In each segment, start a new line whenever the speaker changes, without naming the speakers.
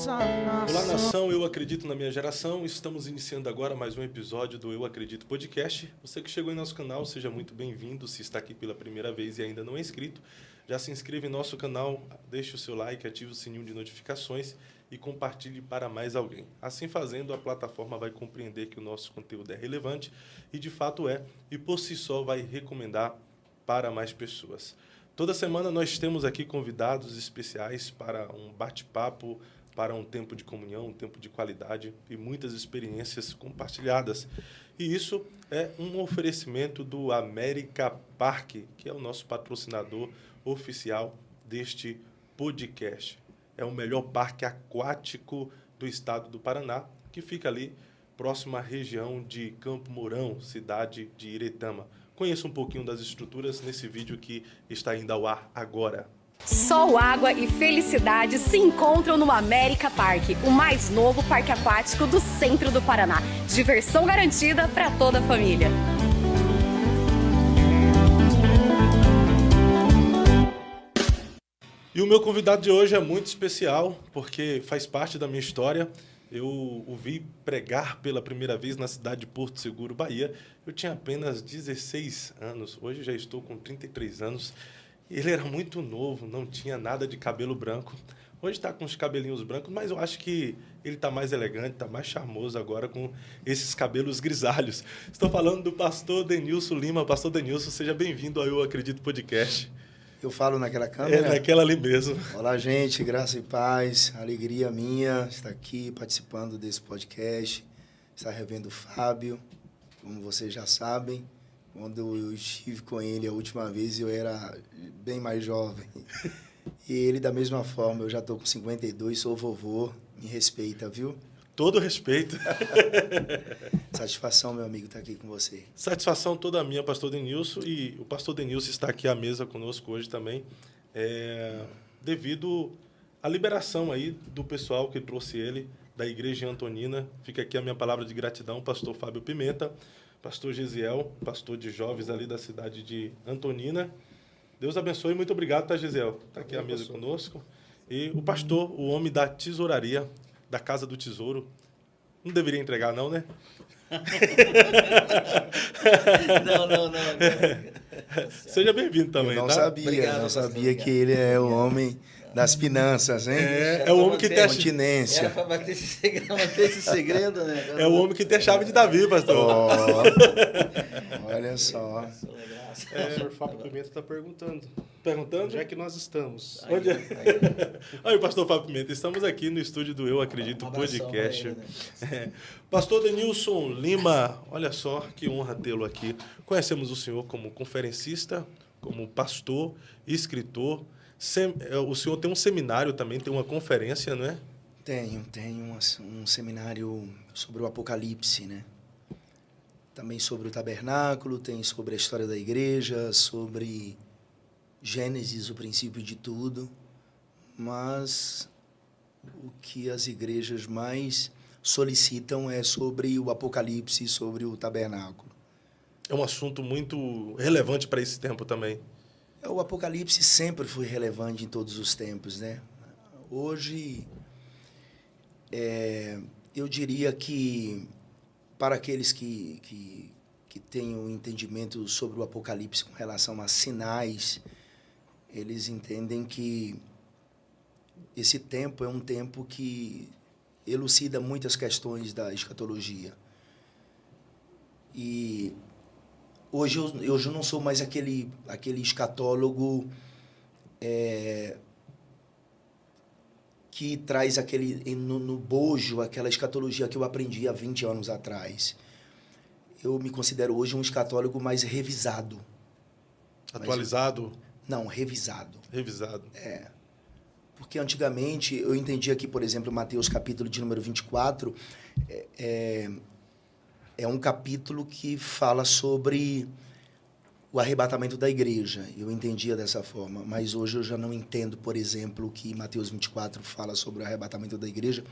nossa nação.
Olá, nação, eu acredito na minha geração. Estamos iniciando agora mais um episódio do Eu Acredito Podcast. Você que chegou em nosso canal, seja muito bem-vindo. Se está aqui pela primeira vez e ainda não é inscrito, já se inscreva em nosso canal, deixe o seu like, ative o sininho de notificações e compartilhe para mais alguém. Assim fazendo, a plataforma vai compreender que o nosso conteúdo é relevante e de fato é, e por si só vai recomendar para mais pessoas. Toda semana nós temos aqui convidados especiais para um bate-papo, para um tempo de comunhão, um tempo de qualidade e muitas experiências compartilhadas. E isso é um oferecimento do América Parque, que é o nosso patrocinador oficial deste podcast. É o melhor parque aquático do estado do Paraná, que fica ali próximo à região de Campo Mourão, cidade de Iretama. Conheça um pouquinho das estruturas nesse vídeo que está indo ao ar agora.
Sol, água e felicidade se encontram no América Parque, o mais novo parque aquático do centro do Paraná. Diversão garantida para toda a família.
E o meu convidado de hoje é muito especial, porque faz parte da minha história. Eu o vi pregar pela primeira vez na cidade de Porto Seguro, Bahia. Eu tinha apenas 16 anos, hoje já estou com 33 anos. Ele era muito novo, não tinha nada de cabelo branco. Hoje está com os cabelinhos brancos, mas eu acho que ele está mais elegante, está mais charmoso agora com esses cabelos grisalhos. Estou falando do pastor Denilson Lima. Pastor Denilson, seja bem-vindo ao Eu Acredito Podcast.
Eu falo naquela câmera?
É naquela ali mesmo.
Olá, gente, graça e paz, alegria minha estar aqui participando desse podcast, estar revendo o Fábio, como vocês já sabem. Quando eu estive com ele a última vez, eu era bem mais jovem. E ele, da mesma forma, eu já estou com 52, sou vovô, me respeita, viu?
Todo respeito.
Satisfação, meu amigo, estar aqui com você.
Satisfação toda minha, pastor Denilson. E o pastor Denilson está aqui à mesa conosco hoje também, devido à liberação aí do pessoal que trouxe ele da Igreja Antonina. Fica aqui a minha palavra de gratidão, pastor Fábio Pimenta, pastor Gesiel, pastor de jovens ali da cidade de Antonina. Deus abençoe e muito obrigado, tá, Gesiel? Está aqui à mesa conosco. E o pastor, o homem da tesouraria, da Casa do Tesouro. Não deveria entregar, não, né?
Não.
Seja bem-vindo também,
eu não
tá?
sabia,
Obrigado,
não
pastor,
sabia que ele é o homem das finanças, hein?
É o homem que tem
continência.
Era para manter esse segredo, né?
É o homem que tem a chave de Davi, pastor.
Olha só.
O pastor Fábio Pimenta está perguntando.
Perguntando?
Onde é que nós estamos?
Onde é? Aí, pastor Fábio Pimenta, estamos aqui no estúdio do Eu Acredito Podcast.
Ele, né?
Pastor Denilson Lima, olha só que honra tê-lo aqui. Conhecemos o senhor como conferencista, como pastor, escritor. O senhor tem um seminário também, tem uma conferência, não é?
Tenho um seminário sobre o Apocalipse, né? Também sobre o tabernáculo, tem sobre a história da igreja, sobre Gênesis, o princípio de tudo. Mas o que as igrejas mais solicitam é sobre o Apocalipse, sobre o tabernáculo.
É um assunto muito relevante para esse tempo também.
O Apocalipse sempre foi relevante em todos os tempos, né? Hoje, eu diria que para aqueles que têm um entendimento sobre o Apocalipse com relação a sinais, eles entendem que esse tempo é um tempo que elucida muitas questões da escatologia. E hoje eu não sou mais aquele escatólogo que traz no bojo aquela escatologia que eu aprendi há 20 anos atrás. Eu me considero hoje um escatólogo mais revisado.
Atualizado?
Não, revisado.
Revisado.
Porque antigamente eu entendia que, por exemplo, Mateus capítulo de número 24 é um capítulo que fala sobre o arrebatamento da igreja. Eu entendia dessa forma, mas hoje eu já não entendo, por exemplo, que Mateus 24 fala sobre o arrebatamento da igreja,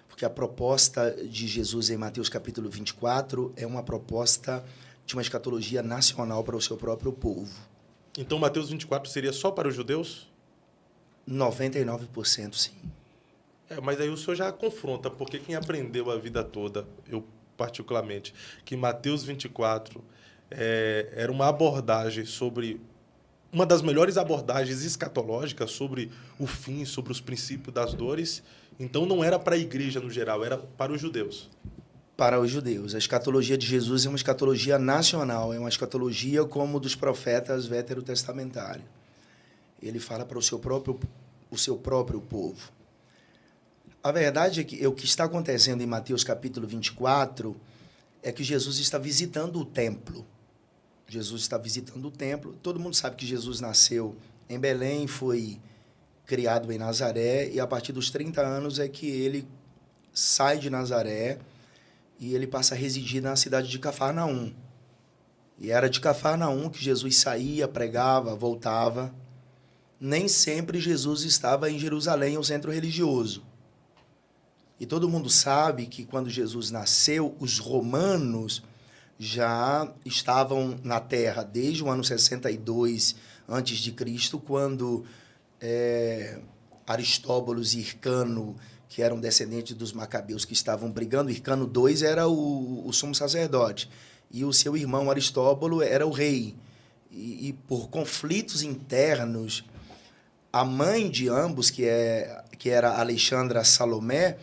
porque a proposta de Jesus em Mateus capítulo 24 é uma proposta de uma escatologia nacional para o seu próprio povo.
Então, Mateus 24 seria só para os judeus?
99% sim.
Mas aí o senhor já confronta, porque quem aprendeu a vida toda, eu particularmente, que Mateus 24 era uma abordagem sobre... Uma das melhores abordagens escatológicas sobre o fim, sobre os princípios das dores. Então, não era para a igreja no geral, era para os judeus.
Para os judeus. A escatologia de Jesus é uma escatologia nacional, é uma escatologia como dos profetas veterotestamentários. Ele fala para o seu próprio povo. A verdade é que o que está acontecendo em Mateus capítulo 24 é que Jesus está visitando o templo. Jesus está visitando o templo. Todo mundo sabe que Jesus nasceu em Belém, foi criado em Nazaré, e a partir dos 30 anos é que ele sai de Nazaré e ele passa a residir na cidade de Cafarnaum. E era de Cafarnaum que Jesus saía, pregava, voltava. Nem sempre Jesus estava em Jerusalém, o centro religioso. E todo mundo sabe que quando Jesus nasceu, os romanos já estavam na terra desde o ano 62 a.C., quando Aristóbulos e Hircano, que eram descendentes dos macabeus que estavam brigando, Hircano II era o sumo sacerdote, e o seu irmão Aristóbulo era o rei. E por conflitos internos, a mãe de ambos, que era Alexandra Salomé,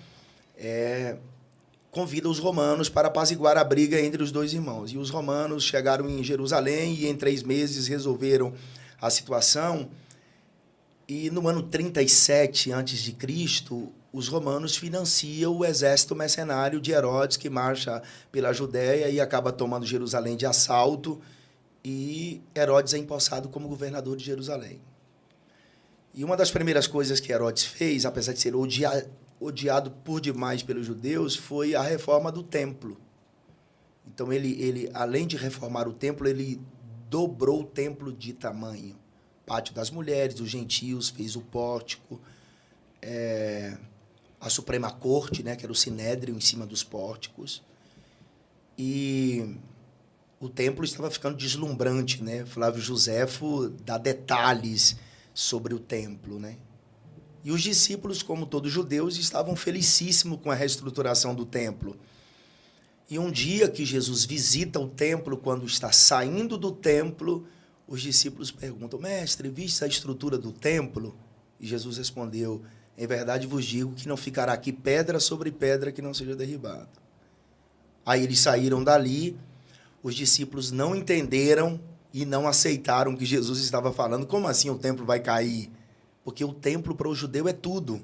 convida os romanos para apaziguar a briga entre os dois irmãos. E os romanos chegaram em Jerusalém e em 3 meses resolveram a situação. E no ano 37 a.C., os romanos financiam o exército mercenário de Herodes, que marcha pela Judéia e acaba tomando Jerusalém de assalto. E Herodes é empossado como governador de Jerusalém. E uma das primeiras coisas que Herodes fez, apesar de ser odiado por demais pelos judeus, foi a reforma do templo. Então, ele além de reformar o templo, ele dobrou o templo de tamanho. Pátio das mulheres, dos gentios, fez o pórtico, a Suprema Corte, né, que era o Sinédrio em cima dos pórticos. E o templo estava ficando deslumbrante, né? Flávio Joséfo dá detalhes sobre o templo, né? E os discípulos, como todos judeus, estavam felicíssimos com a reestruturação do templo. E um dia que Jesus visita o templo, quando está saindo do templo, os discípulos perguntam: mestre, viste a estrutura do templo? E Jesus respondeu: em verdade vos digo que não ficará aqui pedra sobre pedra que não seja derribada. Aí eles saíram dali, os discípulos não entenderam e não aceitaram o que Jesus estava falando. Como assim o templo vai cair? Porque o templo para o judeu é tudo.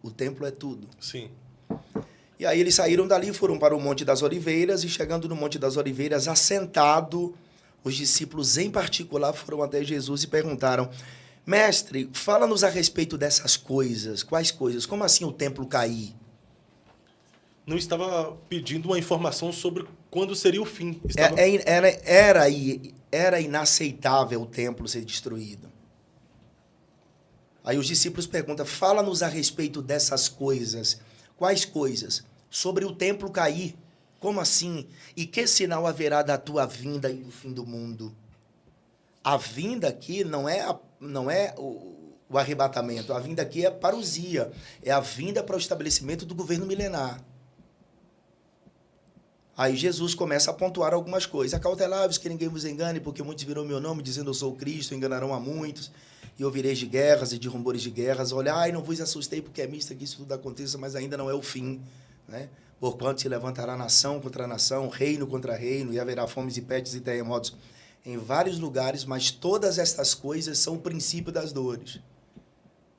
O templo é tudo.
Sim.
E aí eles saíram dali e foram para o Monte das Oliveiras, e chegando no Monte das Oliveiras, assentado, os discípulos em particular foram até Jesus e perguntaram: mestre, fala-nos a respeito dessas coisas. Quais coisas? Como assim o templo cair?
Não estava pedindo uma informação sobre quando seria o fim.
Era inaceitável o templo ser destruído. Aí os discípulos perguntam: fala-nos a respeito dessas coisas. Quais coisas? Sobre o templo cair. Como assim? E que sinal haverá da tua vinda e do fim do mundo? A vinda aqui não é o arrebatamento. A vinda aqui é a parousia. É a vinda para o estabelecimento do governo milenar. Aí Jesus começa a pontuar algumas coisas. Acautelai-vos que ninguém vos engane, porque muitos virão meu nome, dizendo eu sou o Cristo, enganarão a muitos. E ouvireis de guerras e de rumores de guerras. Olhai, não vos assustei, porque é mista que isso tudo aconteça, mas ainda não é o fim, né? Porquanto se levantará nação contra nação, reino contra reino, e haverá fomes e pestes e terremotos em vários lugares, mas todas estas coisas são o princípio das dores,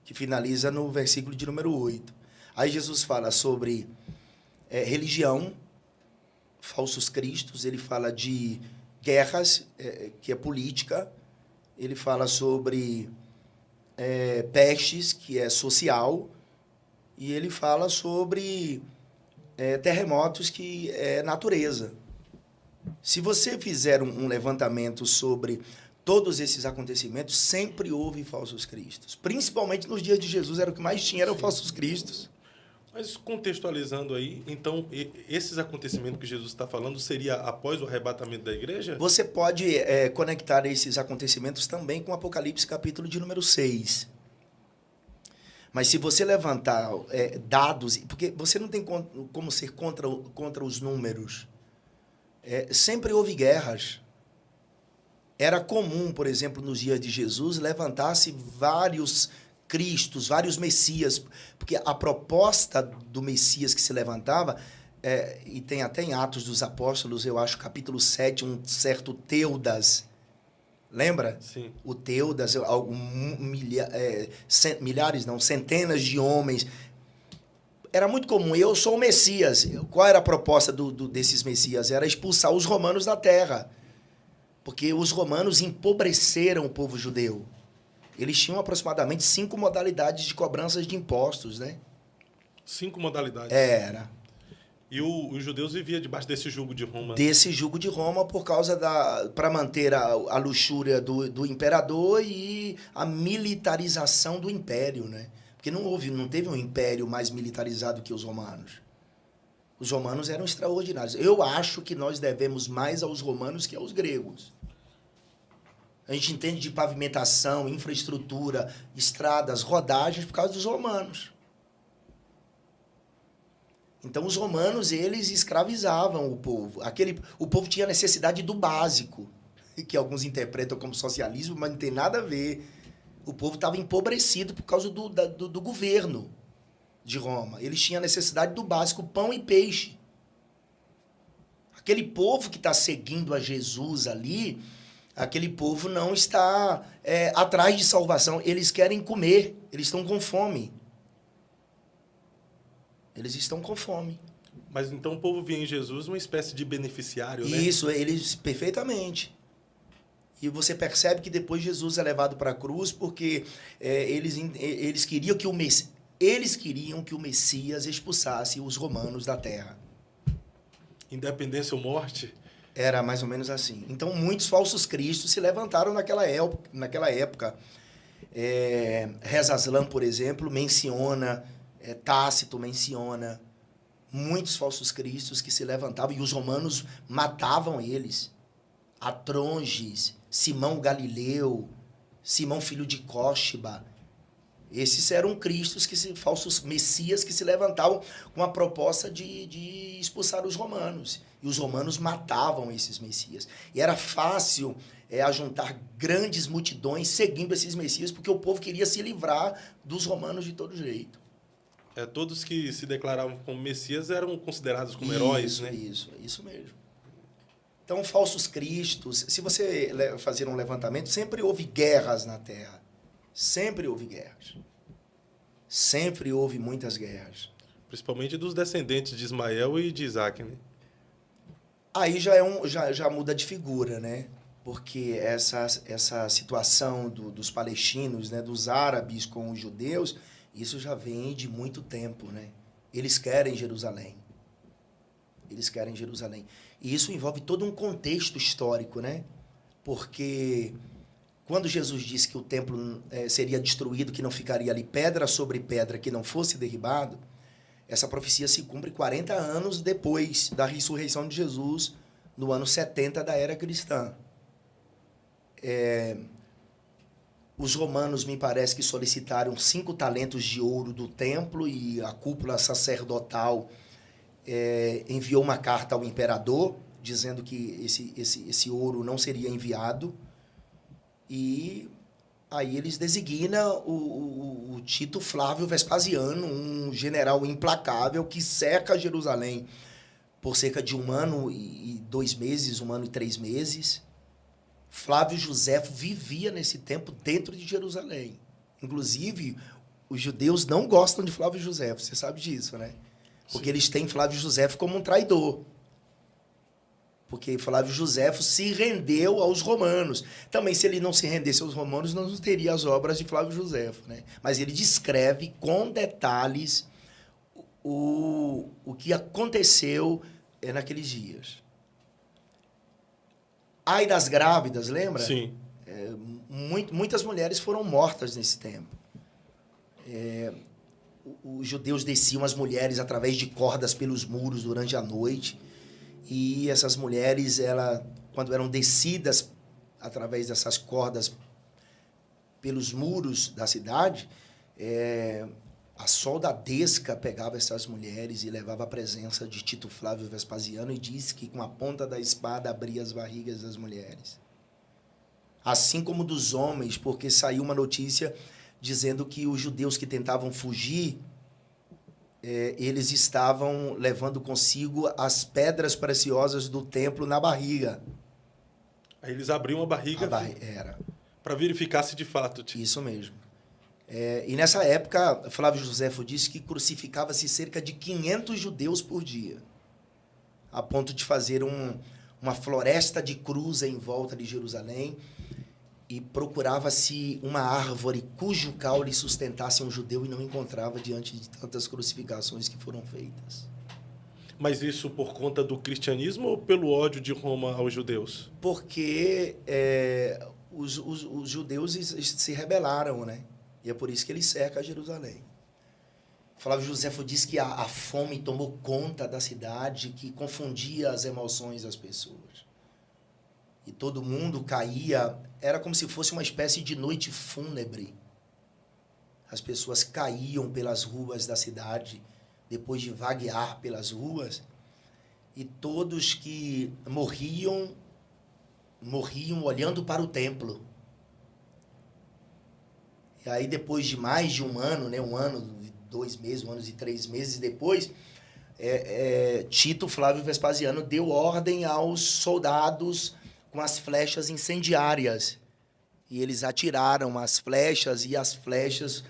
que finaliza no versículo de número 8. Aí Jesus fala sobre religião, falsos cristos, ele fala de guerras, que é política, ele fala sobre pestes, que é social, e ele fala sobre terremotos, que é natureza. Se você fizer um levantamento sobre todos esses acontecimentos, sempre houve falsos cristos. Principalmente nos dias de Jesus, era o que mais tinha, eram falsos cristos.
Mas contextualizando aí, então, esses acontecimentos que Jesus está falando seria após o arrebatamento da igreja?
Você pode conectar esses acontecimentos também com Apocalipse, capítulo de número 6. Mas se você levantar dados, porque você não tem como ser contra os números. Sempre houve guerras. Era comum, por exemplo, nos dias de Jesus, levantar-se vários Cristos, vários Messias, porque a proposta do Messias que se levantava, e tem até em Atos dos Apóstolos, eu acho, capítulo 7, um certo Teudas. Lembra?
Sim.
O Teudas, centenas de homens. Era muito comum. Eu sou o Messias. Qual era a proposta desses Messias? Era expulsar os romanos da terra. Porque os romanos empobreceram o povo judeu. Eles tinham aproximadamente 5 modalidades de cobranças de impostos, né?
5 modalidades.
Era.
E os judeus viviam debaixo desse jugo de Roma.
Desse jugo de Roma por causa para manter a luxúria do imperador e a militarização do império, né? Porque não teve um império mais militarizado que os romanos. Os romanos eram extraordinários. Eu acho que nós devemos mais aos romanos que aos gregos. A gente entende de pavimentação, infraestrutura, estradas, rodagens por causa dos romanos. Então, os romanos, eles escravizavam o povo. O povo tinha necessidade do básico, que alguns interpretam como socialismo, mas não tem nada a ver. O povo estava empobrecido por causa do governo de Roma. Eles tinham necessidade do básico, pão e peixe. Aquele povo que está seguindo a Jesus ali, aquele povo não está atrás de salvação. Eles querem comer, eles estão com fome. Eles estão com fome.
Mas então o povo via em Jesus uma espécie de beneficiário, né?
Isso, eles perfeitamente. E você percebe que depois Jesus é levado para a cruz porque eles queriam que o Messias expulsasse os romanos da terra.
Independência ou morte?
Era mais ou menos assim. Então, muitos falsos cristos se levantaram naquela época. Reza Aslan, por exemplo, menciona... Tácito menciona muitos falsos cristos que se levantavam e os romanos matavam eles. Atronges, Simão Galileu, Simão filho de Cóstiba. Esses eram cristos, falsos messias que se levantavam com a proposta de expulsar os romanos. E os romanos matavam esses messias. E era fácil ajuntar grandes multidões seguindo esses messias, porque o povo queria se livrar dos romanos de todo jeito.
Todos que se declaravam como messias eram considerados como heróis, né?
Isso mesmo. Então, falsos cristos, se você fazer um levantamento, sempre houve guerras na Terra. Sempre houve guerras. Sempre houve muitas guerras.
Principalmente dos descendentes de Ismael e de Isaac, né?
Aí já muda de figura, né? Porque essa situação dos palestinos, né, dos árabes com os judeus... Isso já vem de muito tempo, né? Eles querem Jerusalém. E isso envolve todo um contexto histórico, né? Porque quando Jesus disse que o templo seria destruído, que não ficaria ali pedra sobre pedra, que não fosse derribado, essa profecia se cumpre 40 anos depois da ressurreição de Jesus, no ano 70 da era cristã. Os romanos, me parece que solicitaram 5 talentos de ouro do templo e a cúpula sacerdotal enviou uma carta ao imperador dizendo que esse ouro não seria enviado. E aí eles designam o Tito Flávio Vespasiano, um general implacável que cerca Jerusalém por cerca de 1 ano e 2 meses, 1 ano e 3 meses. Flávio Josefo vivia nesse tempo dentro de Jerusalém. Inclusive, os judeus não gostam de Flávio Josefo, você sabe disso, né? Porque eles têm Flávio Josefo como um traidor. Porque Flávio Josefo se rendeu aos romanos. Também, se ele não se rendesse aos romanos, não teria as obras de Flávio Josefo, né? Mas ele descreve com detalhes o que aconteceu naqueles dias. Ai das grávidas, lembra?
Sim.
Muitas mulheres foram mortas nesse tempo. Os judeus desciam as mulheres através de cordas pelos muros durante a noite. E essas mulheres, quando eram descidas através dessas cordas pelos muros da cidade, A soldadesca pegava essas mulheres e levava à presença de Tito Flávio Vespasiano e disse que com a ponta da espada abria as barrigas das mulheres. Assim como dos homens, porque saiu uma notícia dizendo que os judeus que tentavam fugir, eles estavam levando consigo as pedras preciosas do templo na barriga.
Aí eles abriam a barriga
Era.
para verificar se de fato tinha.
Isso mesmo. E nessa época, Flávio Josefo disse que crucificava-se cerca de 500 judeus por dia, a ponto de fazer uma floresta de cruz em volta de Jerusalém, e procurava-se uma árvore cujo caule sustentasse um judeu e não encontrava diante de tantas crucificações que foram feitas.
Mas isso por conta do cristianismo ou pelo ódio de Roma aos judeus?
Porque os judeus se rebelaram, né? E é por isso que ele cerca Jerusalém. Flávio Josefo diz que a fome tomou conta da cidade, que confundia as emoções das pessoas. E todo mundo caía, era como se fosse uma espécie de noite fúnebre. As pessoas caíam pelas ruas da cidade, depois de vaguear pelas ruas, e todos que morriam olhando para o templo. E aí, depois de mais de um ano, né, 1 ano, 2 meses, 1 ano e 3 meses depois, Tito Flávio Vespasiano deu ordem aos soldados com as flechas incendiárias. E eles atiraram as flechas, e as flechas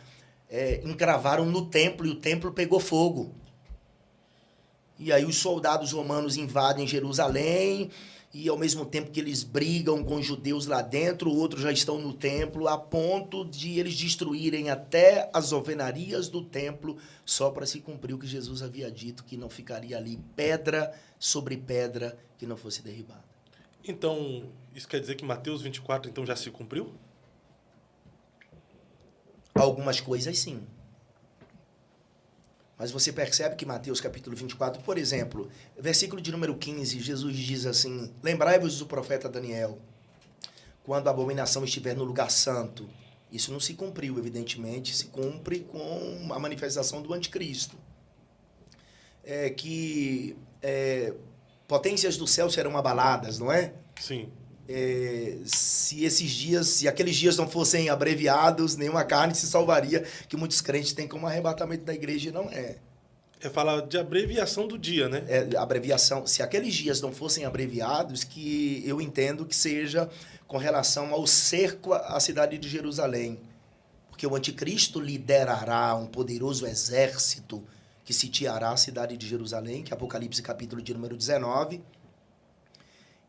encravaram no templo, e o templo pegou fogo. E aí os soldados romanos invadem Jerusalém, e ao mesmo tempo que eles brigam com os judeus lá dentro, outros já estão no templo, a ponto de eles destruírem até as alvenarias do templo, só para se cumprir o que Jesus havia dito, que não ficaria ali pedra sobre pedra que não fosse derribada.
Então, isso quer dizer que Mateus 24 então já se cumpriu?
Algumas coisas sim. Mas você percebe que Mateus capítulo 24, por exemplo, versículo de número 15, Jesus diz assim: lembrai-vos do profeta Daniel, quando a abominação estiver no lugar santo. Isso não se cumpriu, evidentemente, se cumpre com a manifestação do anticristo. Potências do céu serão abaladas, não é?
Sim.
Se aqueles dias não fossem abreviados, nenhuma carne se salvaria, que muitos crentes têm como arrebatamento da igreja, e não é.
Falar de abreviação do dia, né?
Abreviação. Se aqueles dias não fossem abreviados, que eu entendo que seja com relação ao cerco à cidade de Jerusalém. Porque o anticristo liderará um poderoso exército que sitiará a cidade de Jerusalém, que é Apocalipse capítulo de número 19.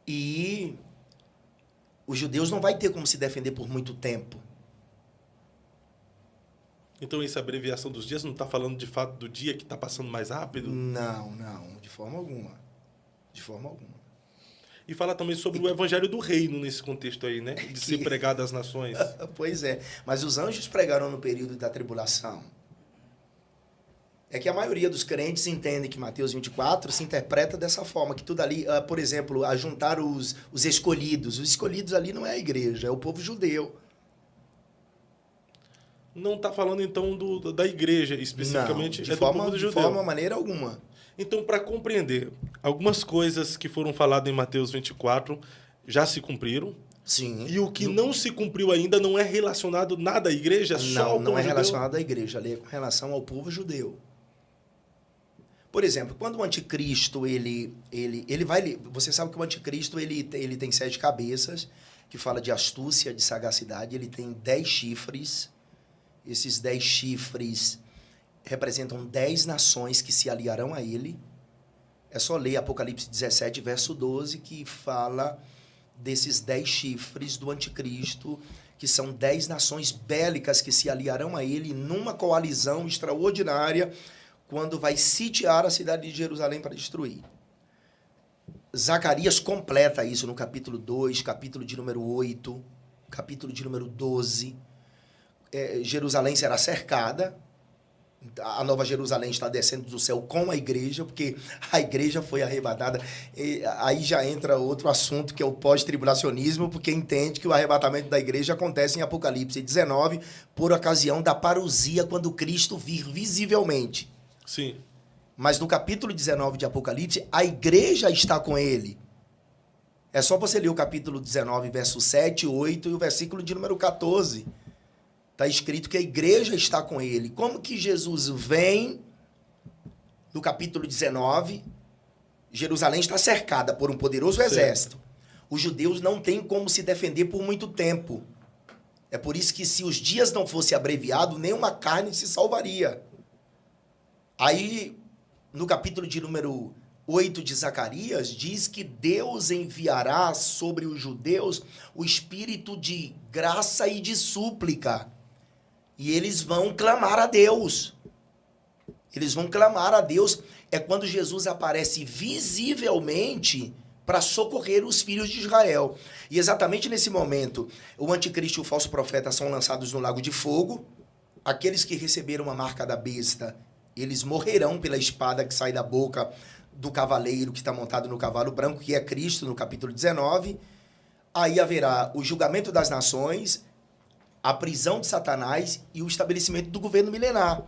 E os judeus não vai ter como se defender por muito tempo.
Então, essa abreviação dos dias não está falando, de fato, do dia que está passando mais rápido?
Não, de forma alguma. De forma alguma.
E fala também sobre o evangelho do reino nesse contexto aí, né? De ser pregado às nações.
Pois é. Mas os anjos pregaram no período da tribulação. É que a maioria dos crentes entende que Mateus 24 se interpreta dessa forma, que tudo ali, por exemplo, a juntar os escolhidos. Os escolhidos ali não é a igreja, é o povo judeu.
Não está falando, então, da igreja, especificamente,
não,
do povo do judeu.
De forma, maneira alguma.
Então, para compreender, algumas coisas que foram faladas em Mateus 24 já se cumpriram.
Sim.
E o que não se cumpriu ainda não é relacionado nada à igreja?
Não é relacionado à igreja, ali é com relação ao povo judeu. Por exemplo, quando o anticristo, ele vai... Você sabe que o anticristo, ele tem 7 cabeças, que fala de astúcia, de sagacidade, ele tem 10 chifres. Esses 10 chifres representam 10 nações que se aliarão a ele. É só ler Apocalipse 17, verso 12, que fala desses 10 chifres do anticristo, que são 10 nações bélicas que se aliarão a ele numa coalizão extraordinária, quando vai sitiar a cidade de Jerusalém para destruir. Zacarias completa isso no capítulo 2, capítulo de número 8, capítulo de número 12. Jerusalém será cercada, A Nova Jerusalém está descendo do céu com a igreja, porque a igreja foi arrebatada. E aí já entra outro assunto, que é o pós-tribulacionismo, porque entende que o arrebatamento da igreja acontece em Apocalipse 19, por ocasião da parousia, quando Cristo vir visivelmente.
Sim.
Mas no capítulo 19 de Apocalipse, a igreja está com ele. É só você ler o capítulo 19, verso 7, 8 e o versículo de número 14. Está escrito que a igreja está com ele. Como que Jesus vem, no capítulo 19, Jerusalém está cercada por um poderoso exército. Os judeus não têm como se defender por muito tempo. É por isso que, se os dias não fossem abreviados, nenhuma carne se salvaria. Aí, no capítulo de número 8 de Zacarias, diz que Deus enviará sobre os judeus o espírito de graça e de súplica. E eles vão clamar a Deus. Eles vão clamar a Deus. É quando Jesus aparece visivelmente para socorrer os filhos de Israel. E exatamente nesse momento, o anticristo e o falso profeta são lançados no lago de fogo. Aqueles que receberam a marca da besta, eles morrerão pela espada que sai da boca do cavaleiro que está montado no cavalo branco, que é Cristo, no capítulo 19. Aí haverá o julgamento das nações, a prisão de Satanás e o estabelecimento do governo milenar.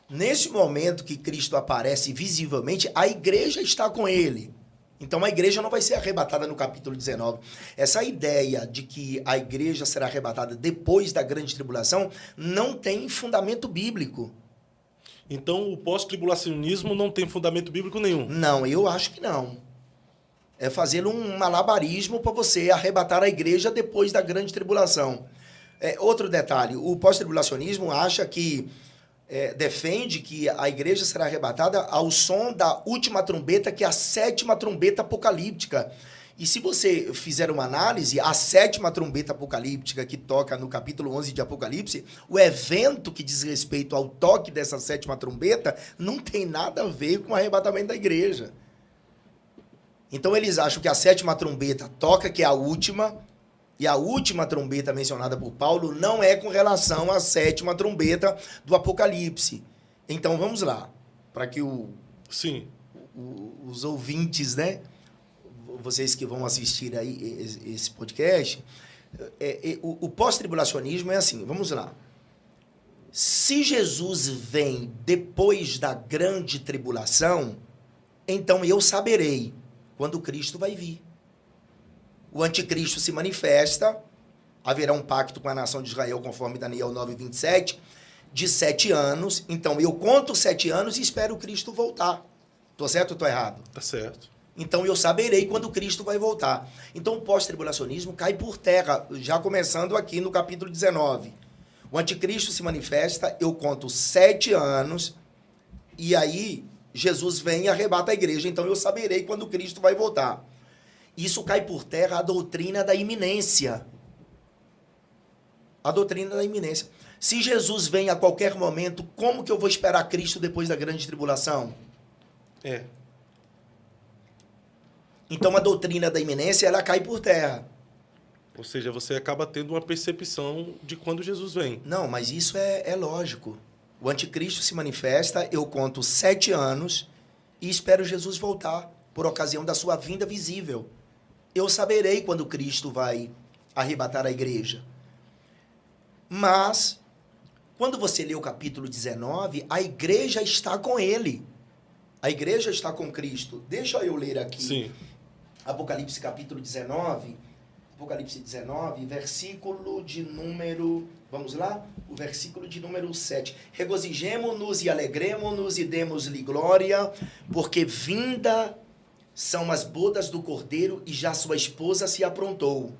Nesse momento que Cristo aparece visivelmente, a igreja está com ele. Então a igreja não vai ser arrebatada no capítulo 19. Essa ideia de que a igreja será arrebatada depois da grande tribulação não tem fundamento bíblico.
Então o pós-tribulacionismo não tem fundamento bíblico nenhum.
Não, eu acho que não. É fazer um malabarismo para você arrebatar a igreja depois da grande tribulação. Outro detalhe, o pós-tribulacionismo acha que, defende que a igreja será arrebatada ao som da última trombeta, que é a 7ª trombeta apocalíptica. E se você fizer uma análise, a 7ª trombeta apocalíptica, que toca no capítulo 11 de Apocalipse, o evento que diz respeito ao toque dessa 7ª trombeta não tem nada a ver com o arrebatamento da igreja. Então eles acham que a 7ª trombeta toca, que é a última, e a última trombeta mencionada por Paulo não é com relação à 7ª trombeta do Apocalipse. Então vamos lá, para que os ouvintes, né, vocês que vão assistir aí esse podcast, o pós-tribulacionismo é assim, vamos lá. Se Jesus vem depois da grande tribulação, então eu saberei quando Cristo vai vir. O anticristo se manifesta, haverá um pacto com a nação de Israel, conforme Daniel 9:27, de 7 anos. Então, eu conto 7 anos e espero Cristo voltar. Tô certo ou tô errado?
Tá certo.
Então, eu saberei quando Cristo vai voltar. Então, o pós-tribulacionismo cai por terra, já começando aqui no capítulo 19. O anticristo se manifesta, eu conto 7 anos, e aí Jesus vem e arrebata a igreja. Então, eu saberei quando Cristo vai voltar. Isso cai por terra a doutrina da iminência. A doutrina da iminência. Se Jesus vem a qualquer momento, como que eu vou esperar Cristo depois da grande tribulação? Então a doutrina da iminência, ela cai por terra.
Ou seja, você acaba tendo uma percepção de quando Jesus vem.
Não, mas isso é lógico. O anticristo se manifesta, eu conto 7 anos e espero Jesus voltar por ocasião da sua vinda visível. Eu saberei quando Cristo vai arrebatar a igreja. Mas, quando você lê o capítulo 19, a igreja está com ele. A igreja está com Cristo. Deixa eu ler aqui.
Sim.
Apocalipse capítulo 19. Apocalipse 19, versículo de número... Vamos lá? O versículo de número 7. Regozijemo-nos e alegremo-nos e demos-lhe glória, porque vinda são as bodas do Cordeiro e já sua esposa se aprontou.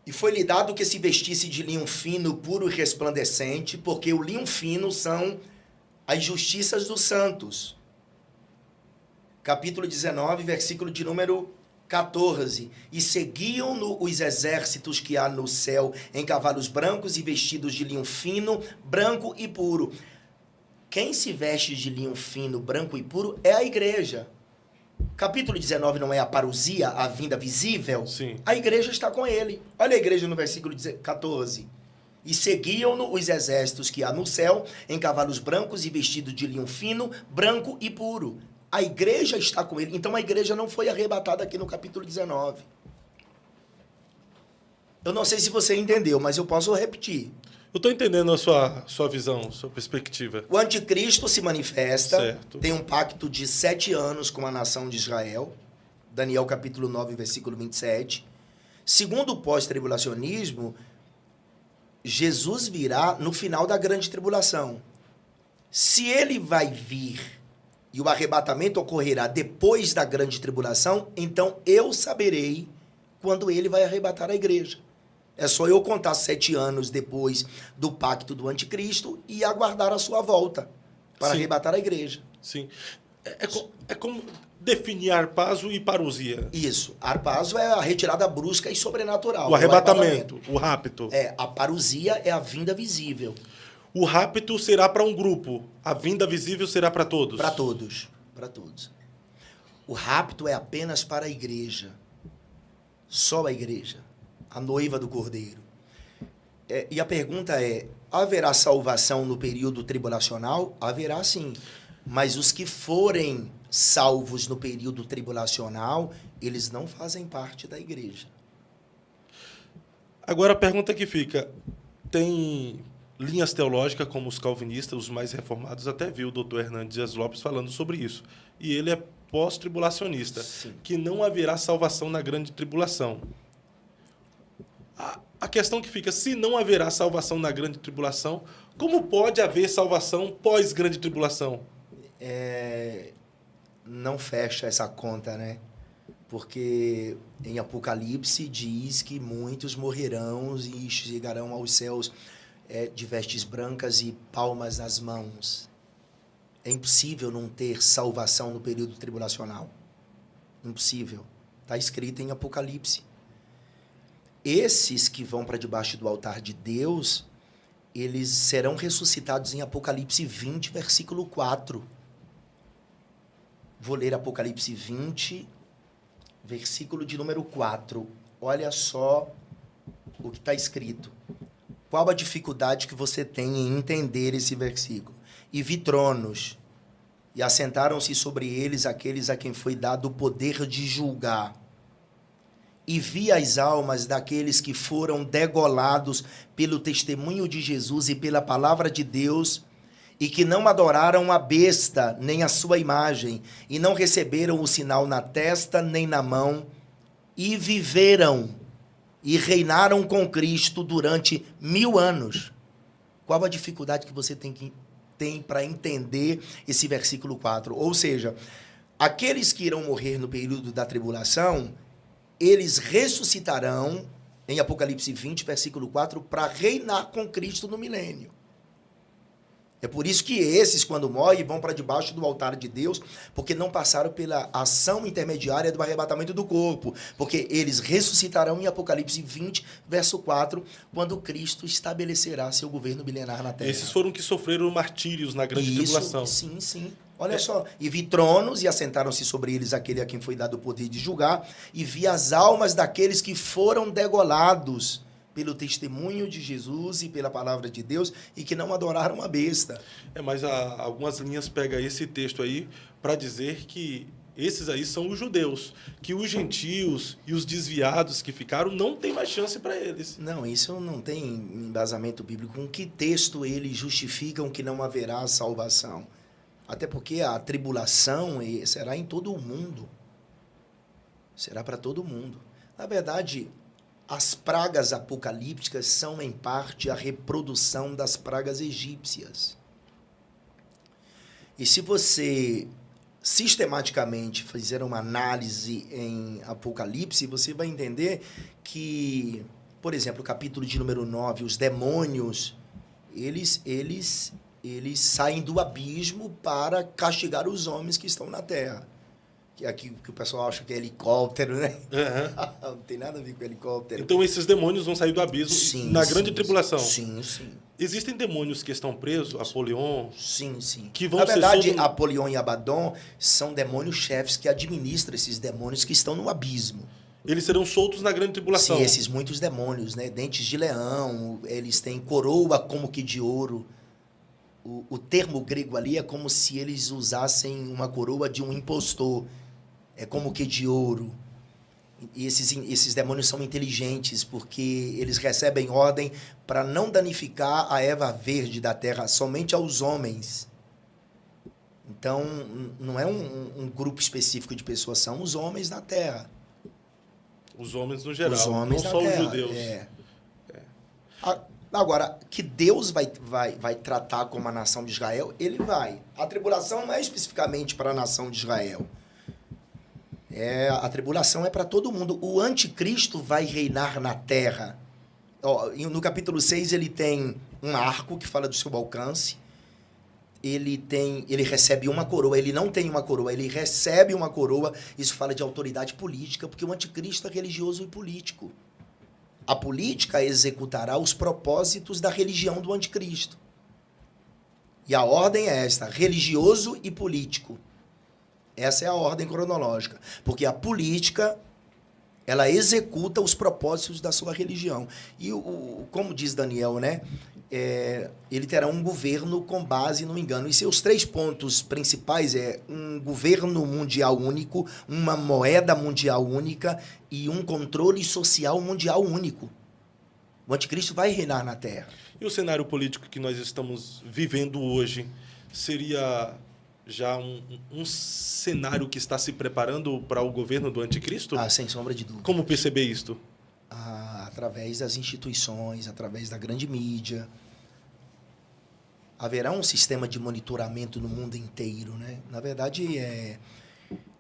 E foi-lhe dado que se vestisse de linho fino, puro e resplandecente, porque o linho fino são as justiças dos santos. Capítulo 19, versículo de número 14. E seguiam-no os exércitos que há no céu em cavalos brancos e vestidos de linho fino, branco e puro. Quem se veste de linho fino, branco e puro é a igreja. Capítulo 19 não é a parousia, a vinda visível?
Sim.
A igreja está com ele. Olha a igreja no versículo 14. E seguiam-no os exércitos que há no céu, em cavalos brancos e vestidos de linho fino, branco e puro. A igreja está com ele. Então a igreja não foi arrebatada aqui no capítulo 19. Eu não sei se você entendeu, mas eu posso repetir.
Eu estou entendendo a sua visão, sua perspectiva.
O anticristo se manifesta,
Certo.
tem um pacto de 7 anos com a nação de Israel. Daniel capítulo 9, versículo 27. Segundo o pós-tribulacionismo, Jesus virá no final da grande tribulação. Se ele vai vir e o arrebatamento ocorrerá depois da grande tribulação, então eu saberei quando ele vai arrebatar a igreja. É só eu contar 7 anos depois do pacto do anticristo e aguardar a sua volta para
Sim.
arrebatar a igreja.
Sim. É como definir arpazo e parousia.
Isso. Arpazo é a retirada brusca e sobrenatural.
O arrebatamento, o rapto.
A parousia é a vinda visível.
O rapto será para um grupo. A vinda visível será para todos.
Para todos. Para todos. O rapto é apenas para a igreja. Só a igreja. A noiva do Cordeiro. E a pergunta é, haverá salvação no período tribulacional? Haverá sim. Mas os que forem salvos no período tribulacional, eles não fazem parte da igreja.
Agora a pergunta que fica, tem linhas teológicas como os calvinistas, os mais reformados, até viu o Dr. Hernandes Dias Lopes falando sobre isso. E ele é pós-tribulacionista,
Sim.
que não haverá salvação na grande tribulação. A questão que fica, se não haverá salvação na grande tribulação, como pode haver salvação pós-grande tribulação?
Não fecha essa conta, né? Porque em Apocalipse diz que muitos morrerão e chegarão aos céus de vestes brancas e palmas nas mãos. É impossível não ter salvação no período tribulacional. Impossível. Está escrito em Apocalipse. Esses que vão para debaixo do altar de Deus, eles serão ressuscitados em Apocalipse 20, versículo 4. Vou ler Apocalipse 20, versículo de número 4. Olha só o que está escrito. Qual a dificuldade que você tem em entender esse versículo? E vi tronos, e assentaram-se sobre eles aqueles a quem foi dado o poder de julgar. E vi as almas daqueles que foram degolados pelo testemunho de Jesus e pela palavra de Deus, e que não adoraram a besta, nem a sua imagem, e não receberam o sinal na testa, nem na mão, e viveram, e reinaram com Cristo durante 1000 anos. Qual a dificuldade que você tem para entender esse versículo 4? Ou seja, aqueles que irão morrer no período da tribulação, eles ressuscitarão, em Apocalipse 20, versículo 4, para reinar com Cristo no milênio. É por isso que esses, quando morrem, vão para debaixo do altar de Deus, porque não passaram pela ação intermediária do arrebatamento do corpo. Porque eles ressuscitarão em Apocalipse 20, verso 4, quando Cristo estabelecerá seu governo milenar na terra.
Esses foram que sofreram martírios na grande tribulação.
Sim, sim. Olha só, e vi tronos, e assentaram-se sobre eles aquele a quem foi dado o poder de julgar, e vi as almas daqueles que foram degolados pelo testemunho de Jesus e pela palavra de Deus, e que não adoraram a besta.
Mas algumas linhas pegam esse texto aí para dizer que esses aí são os judeus, que os gentios e os desviados que ficaram não tem mais chance para eles.
Não, isso não tem embasamento bíblico. Com que texto eles justificam que não haverá salvação? Até porque a tribulação será em todo o mundo. Será para todo mundo. Na verdade, as pragas apocalípticas são, em parte, a reprodução das pragas egípcias. E se você sistematicamente fizer uma análise em Apocalipse, você vai entender que, por exemplo, o capítulo de número 9, os demônios, eles saem do abismo para castigar os homens que estão na terra. Que é aqui que o pessoal acha que é helicóptero, né?
Uhum.
Não tem nada a ver com helicóptero.
Então esses demônios vão sair do abismo na grande tribulação.
Sim, sim.
Existem demônios que estão presos, Apolion,
Sim, sim.
que vão
Na
ser
verdade,
soltos...
Apolion e Abaddon são demônios chefes que administram esses demônios que estão no abismo.
Eles serão soltos na grande tribulação.
Sim, esses muitos demônios, né? Dentes de leão, eles têm coroa como que de ouro. O termo grego ali é como se eles usassem uma coroa de um impostor. É como que de ouro. E esses demônios são inteligentes, porque eles recebem ordem para não danificar a erva verde da terra, somente aos homens. Então, não é um grupo específico de pessoas, são os homens na terra.
Os homens no geral,
Os homens
não
na
só
terra,
os judeus.
Agora, que Deus vai tratar como a nação de Israel, ele vai. A tribulação não é especificamente para a nação de Israel. A tribulação é para todo mundo. O anticristo vai reinar na terra. No capítulo 6, ele tem um arco que fala do seu alcance. Ele recebe uma coroa. Ele não tem uma coroa, ele recebe uma coroa. Isso fala de autoridade política, porque o anticristo é religioso e político. A política executará os propósitos da religião do anticristo. E a ordem é esta: religioso e político. Essa é a ordem cronológica. Porque a política, ela executa os propósitos da sua religião. E, como diz Daniel, né? Ele terá um governo com base no engano. E seus 3 pontos principais um governo mundial único, uma moeda mundial única e um controle social mundial único. O anticristo vai reinar na Terra.
E o cenário político que nós estamos vivendo hoje seria já um cenário que está se preparando para o governo do anticristo?
Sem sombra de dúvida.
Como perceber isto?
Através das instituições, através da grande mídia. Haverá um sistema de monitoramento no mundo inteiro, né? Na verdade,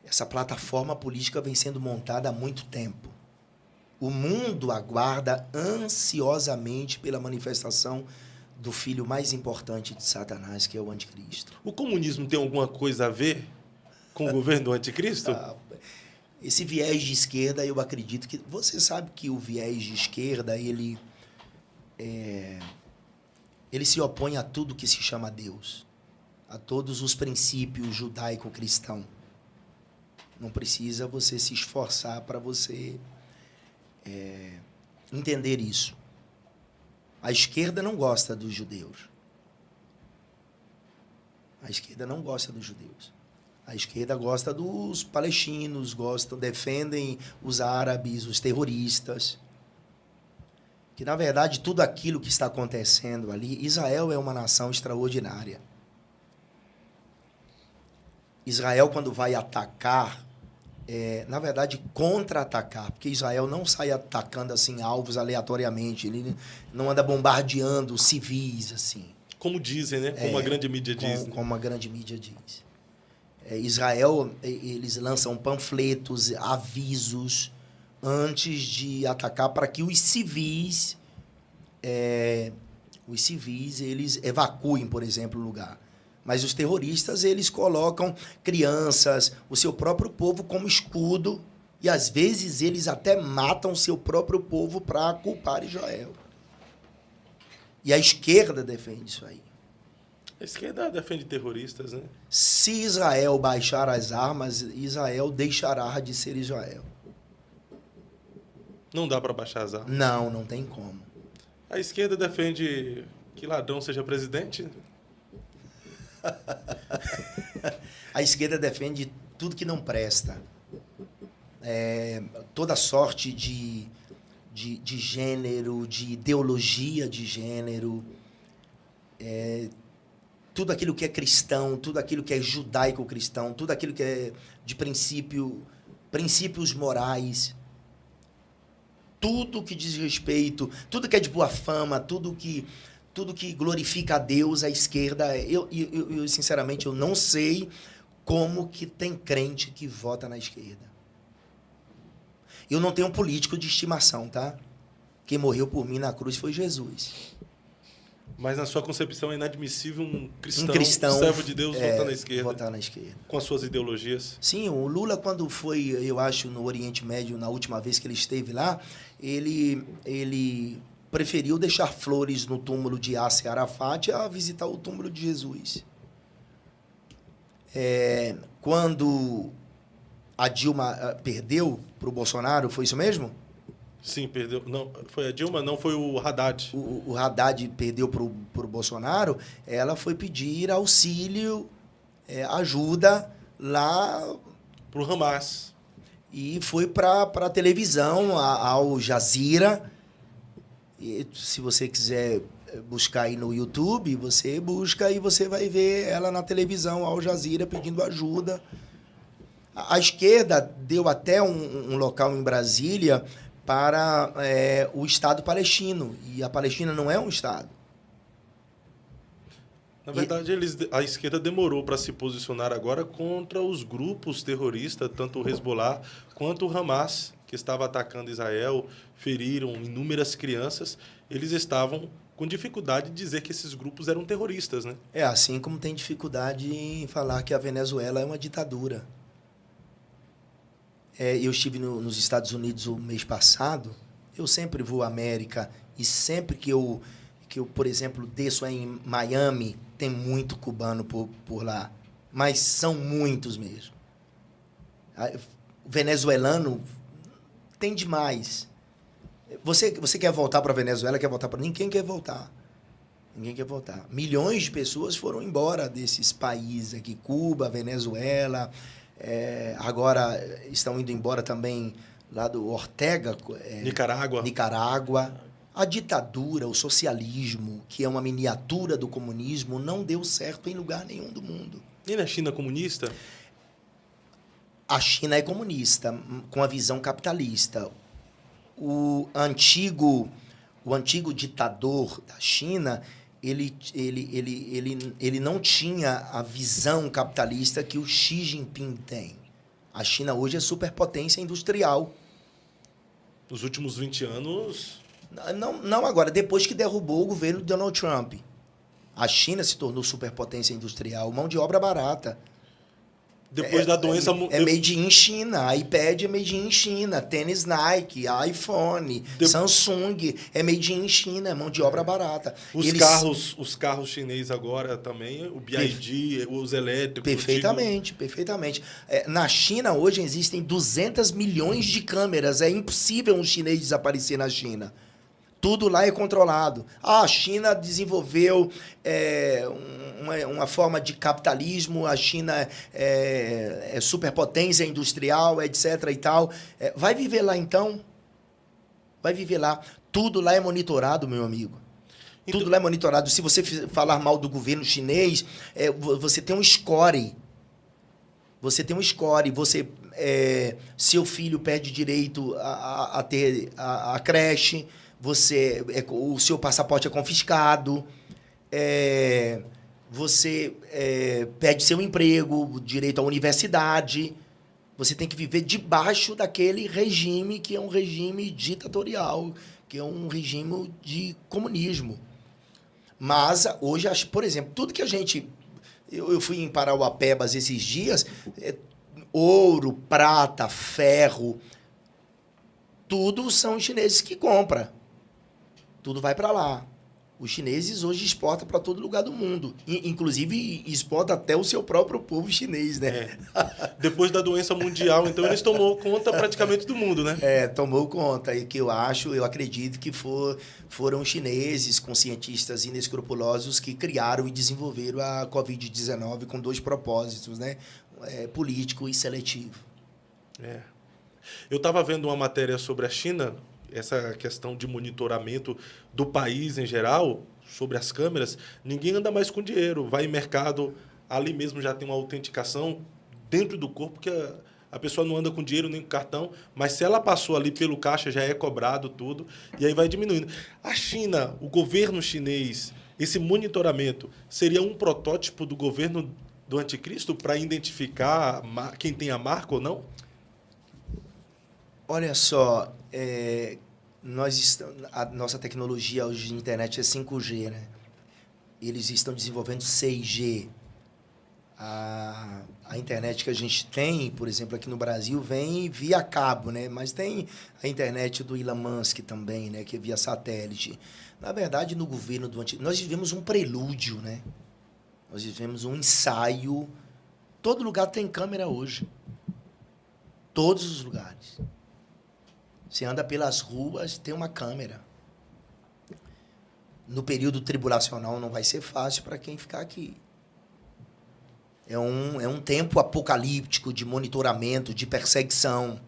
essa plataforma política vem sendo montada há muito tempo. O mundo aguarda ansiosamente pela manifestação do filho mais importante de Satanás, que é o anticristo.
O comunismo tem alguma coisa a ver com o governo do anticristo?
Esse viés de esquerda, eu acredito que... Você sabe que o viés de esquerda, ele se opõe a tudo que se chama Deus, a todos os princípios judaico-cristão. Não precisa você se esforçar para você entender isso. A esquerda não gosta dos judeus. A esquerda não gosta dos judeus. A esquerda gosta dos palestinos, defendem os árabes, os terroristas. Que, na verdade, tudo aquilo que está acontecendo ali, Israel é uma nação extraordinária. Israel, quando vai atacar, na verdade, contra-atacar, porque Israel não sai atacando assim alvos aleatoriamente, ele não anda bombardeando civis assim.
Como dizem, né? Como a grande mídia diz.
Como a grande mídia diz. Israel, eles lançam panfletos, avisos, antes de atacar, para que os civis eles evacuem, por exemplo, o lugar. Mas os terroristas, eles colocam crianças, o seu próprio povo como escudo, e às vezes eles até matam o seu próprio povo para culpar Israel. E a esquerda defende isso aí.
A esquerda defende terroristas, né?
Se Israel baixar as armas, Israel deixará de ser Israel.
Não dá para baixar as armas?
Não tem como.
A esquerda defende que ladrão seja presidente?
A esquerda defende tudo que não presta. Toda sorte de gênero, de ideologia de gênero, tudo aquilo que é cristão, tudo aquilo que é judaico-cristão, tudo aquilo que é de princípios morais, tudo que diz respeito, tudo que é de boa fama, tudo que glorifica a Deus, a esquerda. Eu sinceramente, eu não sei como que tem crente que vota na esquerda. Eu não tenho um político de estimação, tá? Quem morreu por mim na cruz foi Jesus.
Mas na sua concepção é inadmissível um cristão servo de Deus votar na esquerda?
Votar na esquerda.
Com as suas ideologias?
Sim, o Lula, quando foi, eu acho, no Oriente Médio, na última vez que ele esteve lá, ele preferiu deixar flores no túmulo de Yasser Arafat a visitar o túmulo de Jesus. Quando a Dilma perdeu para o Bolsonaro, foi isso mesmo?
Sim, perdeu. Não, foi a Dilma, não, foi o Haddad.
O Haddad perdeu para o Bolsonaro, ela foi pedir auxílio, ajuda lá
Pro Hamas.
e foi para a televisão, ao Jazeera. E se você quiser buscar aí no YouTube, você busca e você vai ver ela na televisão, ao Jazeera, pedindo ajuda. A esquerda deu até um local em Brasília para o Estado palestino. E a Palestina não é um Estado.
Na verdade, a esquerda demorou para se posicionar agora contra os grupos terroristas, tanto o Hezbollah quanto o Hamas, que estava atacando Israel, feriram inúmeras crianças. Eles estavam com dificuldade de dizer que esses grupos eram terroristas, né?
Assim como tem dificuldade em falar que a Venezuela é uma ditadura. Eu estive nos Estados Unidos o mês passado. Eu sempre vou à América e sempre que eu, por exemplo, desço em Miami, tem muito cubano por lá. Mas são muitos mesmo. O venezuelano tem demais. Você quer voltar para a Venezuela? Quer voltar para... Ninguém quer voltar. Ninguém quer voltar. Milhões de pessoas foram embora desses países aqui. Cuba, Venezuela... agora estão indo embora também lá do Ortega. Nicarágua. A ditadura, o socialismo, que é uma miniatura do comunismo, não deu certo em lugar nenhum do mundo.
E na China comunista?
A China é comunista, com a visão capitalista. O antigo ditador da China, ele não tinha a visão capitalista que o Xi Jinping tem. A China hoje é superpotência industrial.
Nos últimos 20 anos...
Não agora, depois que derrubou o governo de Donald Trump. A China se tornou superpotência industrial, mão de obra barata.
Depois da doença...
made in China, iPad é made in China, tênis Nike, iPhone, Samsung, é made in China, é mão de obra barata.
Os carros chineses agora também, o BYD, os elétricos...
Perfeitamente. Na China, hoje, existem 200 milhões de câmeras. É impossível um chinês desaparecer na China. Tudo lá é controlado. A China desenvolveu uma forma de capitalismo, a China é superpotência industrial, etc. e tal. Vai viver lá, então? Vai viver lá. Tudo lá é monitorado, meu amigo. Tudo lá é monitorado. Se você falar mal do governo chinês, você tem um score. Seu filho perde direito a ter a creche. O seu passaporte é confiscado, você perde seu emprego, direito à universidade. Você tem que viver debaixo daquele regime que é um regime ditatorial, que é um regime de comunismo. Mas hoje, por exemplo, tudo que a gente... Eu fui em Parauapebas esses dias, ouro, prata, ferro, tudo são os chineses que compram. Tudo vai para lá. Os chineses hoje exportam para todo lugar do mundo. Inclusive, exporta até o seu próprio povo chinês, né?
Depois da doença mundial, então, eles tomou conta praticamente do mundo, né?
Tomou conta. E que eu acredito que foram os chineses, com cientistas inescrupulosos, que criaram e desenvolveram a Covid-19 com 2 propósitos, né? Político e seletivo.
Eu estava vendo uma matéria sobre a China, essa questão de monitoramento do país em geral, sobre as câmeras. Ninguém anda mais com dinheiro. Vai em mercado, ali mesmo já tem uma autenticação dentro do corpo, que a pessoa não anda com dinheiro nem com cartão, mas se ela passou ali pelo caixa, já é cobrado tudo, e aí vai diminuindo. A China, o governo chinês, esse monitoramento, seria um protótipo do governo do anticristo para identificar quem tem a marca ou não?
Olha só, a nossa tecnologia hoje de internet é 5G, né? Eles estão desenvolvendo 6G. A internet que a gente tem, por exemplo, aqui no Brasil, vem via cabo, né? Mas tem a internet do Elon Musk também, né? Que é via satélite. Na verdade, no governo do antigo, nós vivemos um prelúdio, né? Nós vivemos um ensaio. Todo lugar tem câmera hoje. Todos os lugares. Você anda pelas ruas, tem uma câmera. No período tribulacional não vai ser fácil para quem ficar aqui. É um tempo apocalíptico de monitoramento, de perseguição.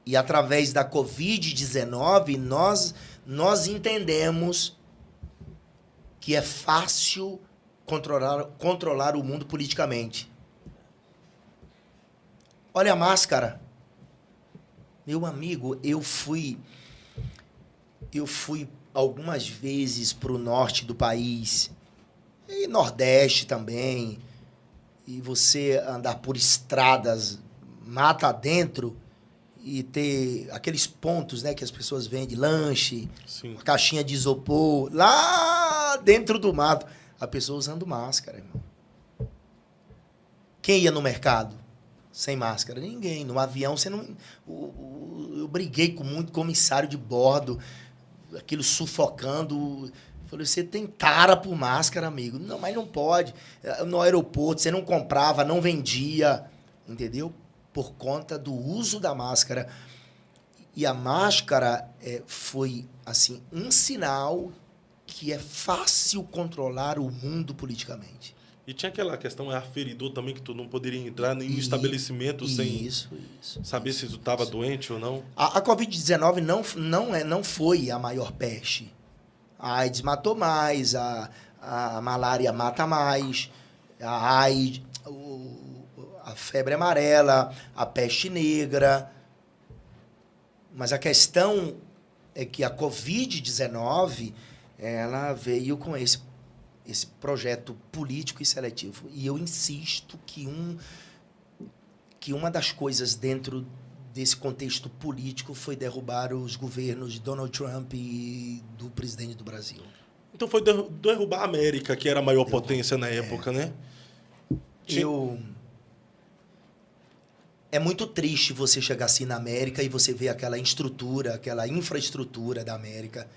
E através da Covid-19, nós entendemos que é fácil controlar o mundo politicamente. Olha a máscara. Meu amigo, eu fui algumas vezes para o norte do país, e nordeste também, e você andar por estradas, mata adentro, e ter aqueles pontos, né, que as pessoas vendem lanche,
Sim.
uma caixinha de isopor, lá dentro do mato. A pessoa usando máscara, irmão. Quem ia no mercado sem máscara? Ninguém. No avião, você não... Eu briguei com muito comissário de bordo, aquilo sufocando. Falei, você tem tara por máscara, amigo. Não, mas não pode. No aeroporto, você não comprava, não vendia, entendeu? Por conta do uso da máscara. E a máscara foi, assim, um sinal que é fácil controlar o mundo politicamente.
E tinha aquela questão, aferidor também, que tu não poderia entrar em um estabelecimento sem saber se tu estava doente ou não.
A Covid-19 não foi a maior peste. A AIDS matou mais, a malária mata mais, a AIDS, a febre amarela, a peste negra. Mas a questão é que a Covid-19 ela veio com esse projeto político e seletivo. E eu insisto que uma das coisas dentro desse contexto político foi derrubar os governos de Donald Trump e do presidente do Brasil.
Então foi derrubar a América, que era a maior potência na época, né?
É muito triste você chegar assim na América e você ver aquela infraestrutura da América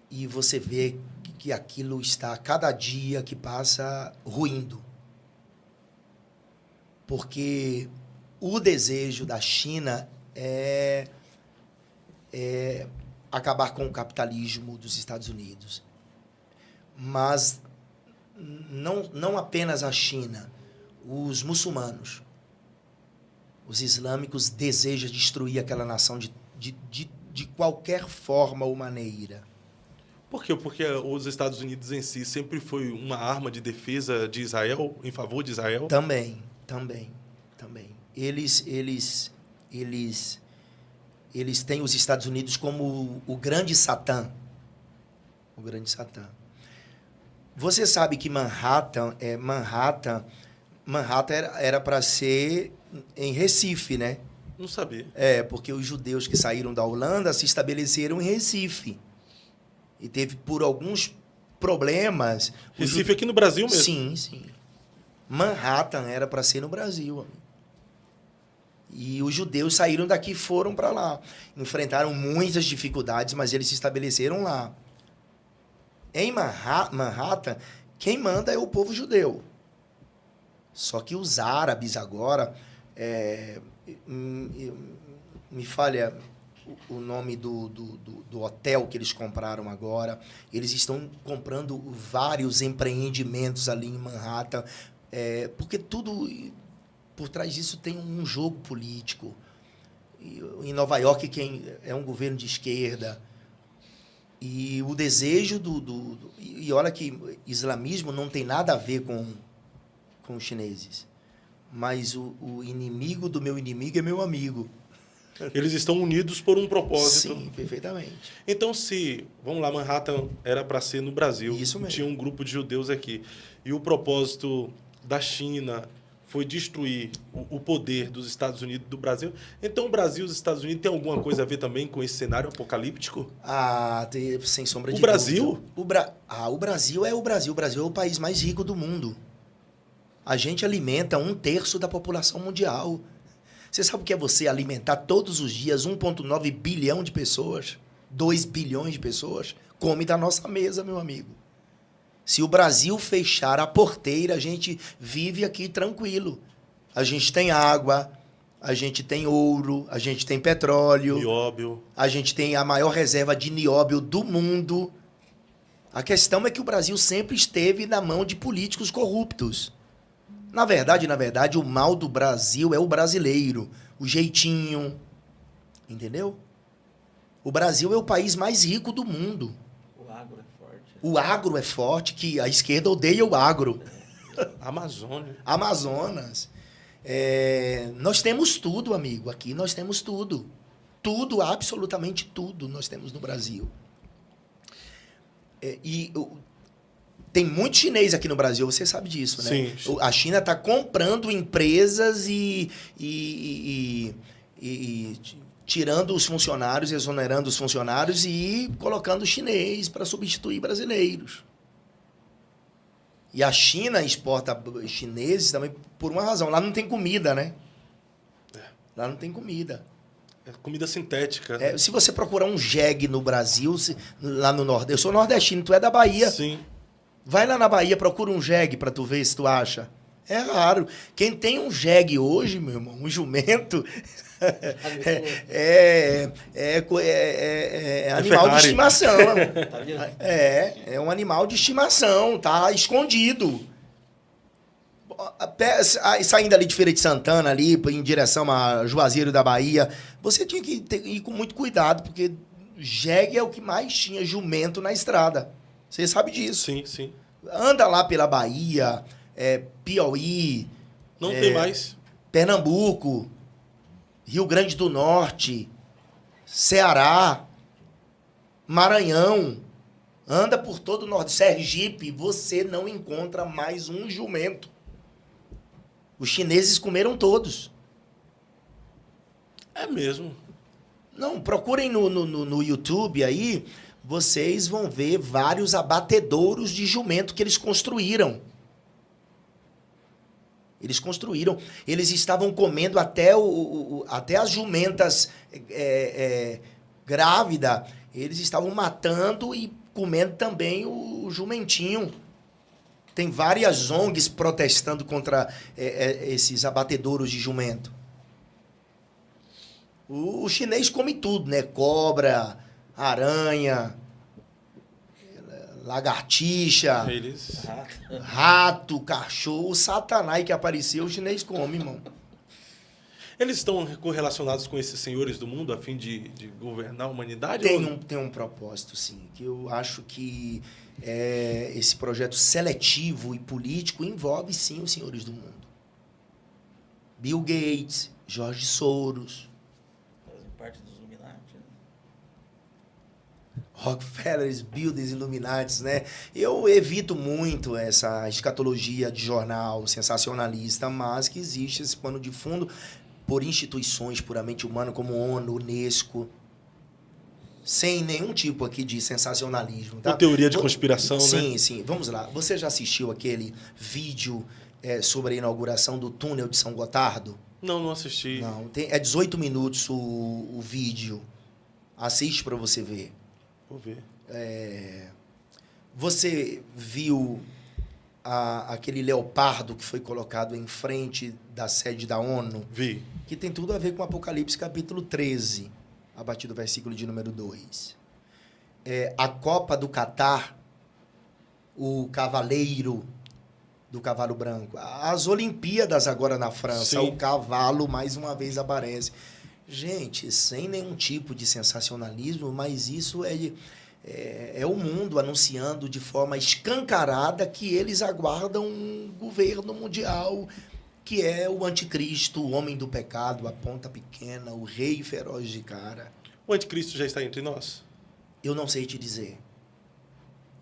e você vê que aquilo está, cada dia que passa, ruindo. Porque o desejo da China é acabar com o capitalismo dos Estados Unidos. Mas não apenas a China, os muçulmanos, os islâmicos desejam destruir aquela nação de qualquer forma ou maneira.
Por quê? Porque os Estados Unidos em si sempre foi uma arma de defesa de Israel, em favor de Israel?
Também. Eles têm os Estados Unidos como o grande Satã. O grande Satã. Você sabe que Manhattan era para ser em Recife, né?
Não sabia.
Porque os judeus que saíram da Holanda se estabeleceram em Recife. E teve, por alguns problemas...
Recife aqui no Brasil mesmo?
Sim. Manhattan era para ser no Brasil, amigo. E os judeus saíram daqui e foram para lá. Enfrentaram muitas dificuldades, mas eles se estabeleceram lá. Em Manhattan, quem manda é o povo judeu. Só que os árabes agora... me falha o nome do hotel que eles compraram agora. Eles estão comprando vários empreendimentos ali em Manhattan, porque tudo por trás disso tem um jogo político. Em Nova York, quem é um governo de esquerda. E o desejo e olha que islamismo não tem nada a ver com os chineses. Mas o inimigo do meu inimigo é meu amigo.
Eles estão unidos por um propósito.
Sim, perfeitamente.
Então, vamos lá, Manhattan era para ser no Brasil.
Isso mesmo.
Tinha um grupo de judeus aqui. E o propósito da China foi destruir o poder dos Estados Unidos e do Brasil. Então, o Brasil e os Estados Unidos têm alguma coisa a ver também com esse cenário apocalíptico?
Sem sombra de
dúvida. O Brasil?
O Brasil é o Brasil. O Brasil é o país mais rico do mundo. A gente alimenta 1/3 da população mundial. Você sabe o que é você alimentar todos os dias 1,9 bilhão de pessoas? 2 bilhões de pessoas? Come da nossa mesa, meu amigo. Se o Brasil fechar a porteira, a gente vive aqui tranquilo. A gente tem água, a gente tem ouro, a gente tem petróleo.
Nióbio.
A gente tem a maior reserva de nióbio do mundo. A questão é que o Brasil sempre esteve na mão de políticos corruptos. Na verdade, o mal do Brasil é o brasileiro, o jeitinho, entendeu? O Brasil é o país mais rico do mundo.
O agro é forte.
O agro é forte, que a esquerda odeia o agro.
Amazônia.
Amazonas. Nós temos tudo, amigo, aqui nós temos tudo. Tudo, absolutamente tudo nós temos no Brasil. Tem muito chinês aqui no Brasil, você sabe disso, né?
Sim.
A China está comprando empresas e tirando os funcionários, exonerando os funcionários e colocando chinês para substituir brasileiros. E a China exporta chineses também por uma razão. Lá não tem comida, né? Lá não tem comida.
É comida sintética.
Se você procurar um jegue no Brasil, lá no Nordeste... Eu sou nordestino, tu é da Bahia.
Sim.
Vai lá na Bahia, procura um jegue para tu ver se tu acha. É raro. Quem tem um jegue hoje, meu irmão, um jumento... É animal de estimação. É um animal de estimação, tá escondido. Saindo ali de Feira de Santana, ali em direção a Juazeiro da Bahia, você tinha que ir com muito cuidado, porque jegue é o que mais tinha jumento na estrada. Você sabe disso.
Sim, sim.
Anda lá pela Bahia, Piauí...
Não tem mais.
Pernambuco... Rio Grande do Norte, Ceará, Maranhão, anda por todo o norte, Sergipe, você não encontra mais um jumento. Os chineses comeram todos.
É mesmo.
Não, procurem no YouTube aí, vocês vão ver vários abatedouros de jumento que eles construíram. Eles construíram, eles estavam comendo até as jumentas grávidas, eles estavam matando e comendo também o jumentinho. Tem várias ONGs protestando contra esses abatedouros de jumento. O chinês come tudo, né? Cobra, aranha, lagartixa, rato, cachorro, o satanás que apareceu, o chinês come, irmão.
Eles estão correlacionados com esses senhores do mundo a fim de governar a humanidade?
Tem um propósito, sim. Que eu acho que esse projeto seletivo e político envolve, sim, os senhores do mundo. Bill Gates, George Soros.
Fazem parte dos Illuminati, né?
Rockefeller, Builders, Illuminati, né? Eu evito muito essa escatologia de jornal sensacionalista, mas que existe esse pano de fundo por instituições puramente humanas como ONU, Unesco, sem nenhum tipo aqui de sensacionalismo. Tá?
Ou teoria de conspiração, né?
Sim, sim. Vamos lá. Você já assistiu aquele vídeo sobre a inauguração do túnel de São Gotardo?
Não assisti.
Não, é 18 minutos o vídeo. Assiste para você ver.
Vou ver.
Você viu aquele leopardo que foi colocado em frente da sede da ONU?
Vi.
Que tem tudo a ver com Apocalipse capítulo 13, a partir do versículo de número 2. A Copa do Catar, o cavaleiro do cavalo branco. As Olimpíadas agora na França,
Sim.
O cavalo mais uma vez aparece. Gente, sem nenhum tipo de sensacionalismo, mas isso é o mundo anunciando de forma escancarada que eles aguardam um governo mundial que é o anticristo, o homem do pecado, a ponta pequena, o rei feroz de cara.
O anticristo já está entre nós?
Eu não sei te dizer.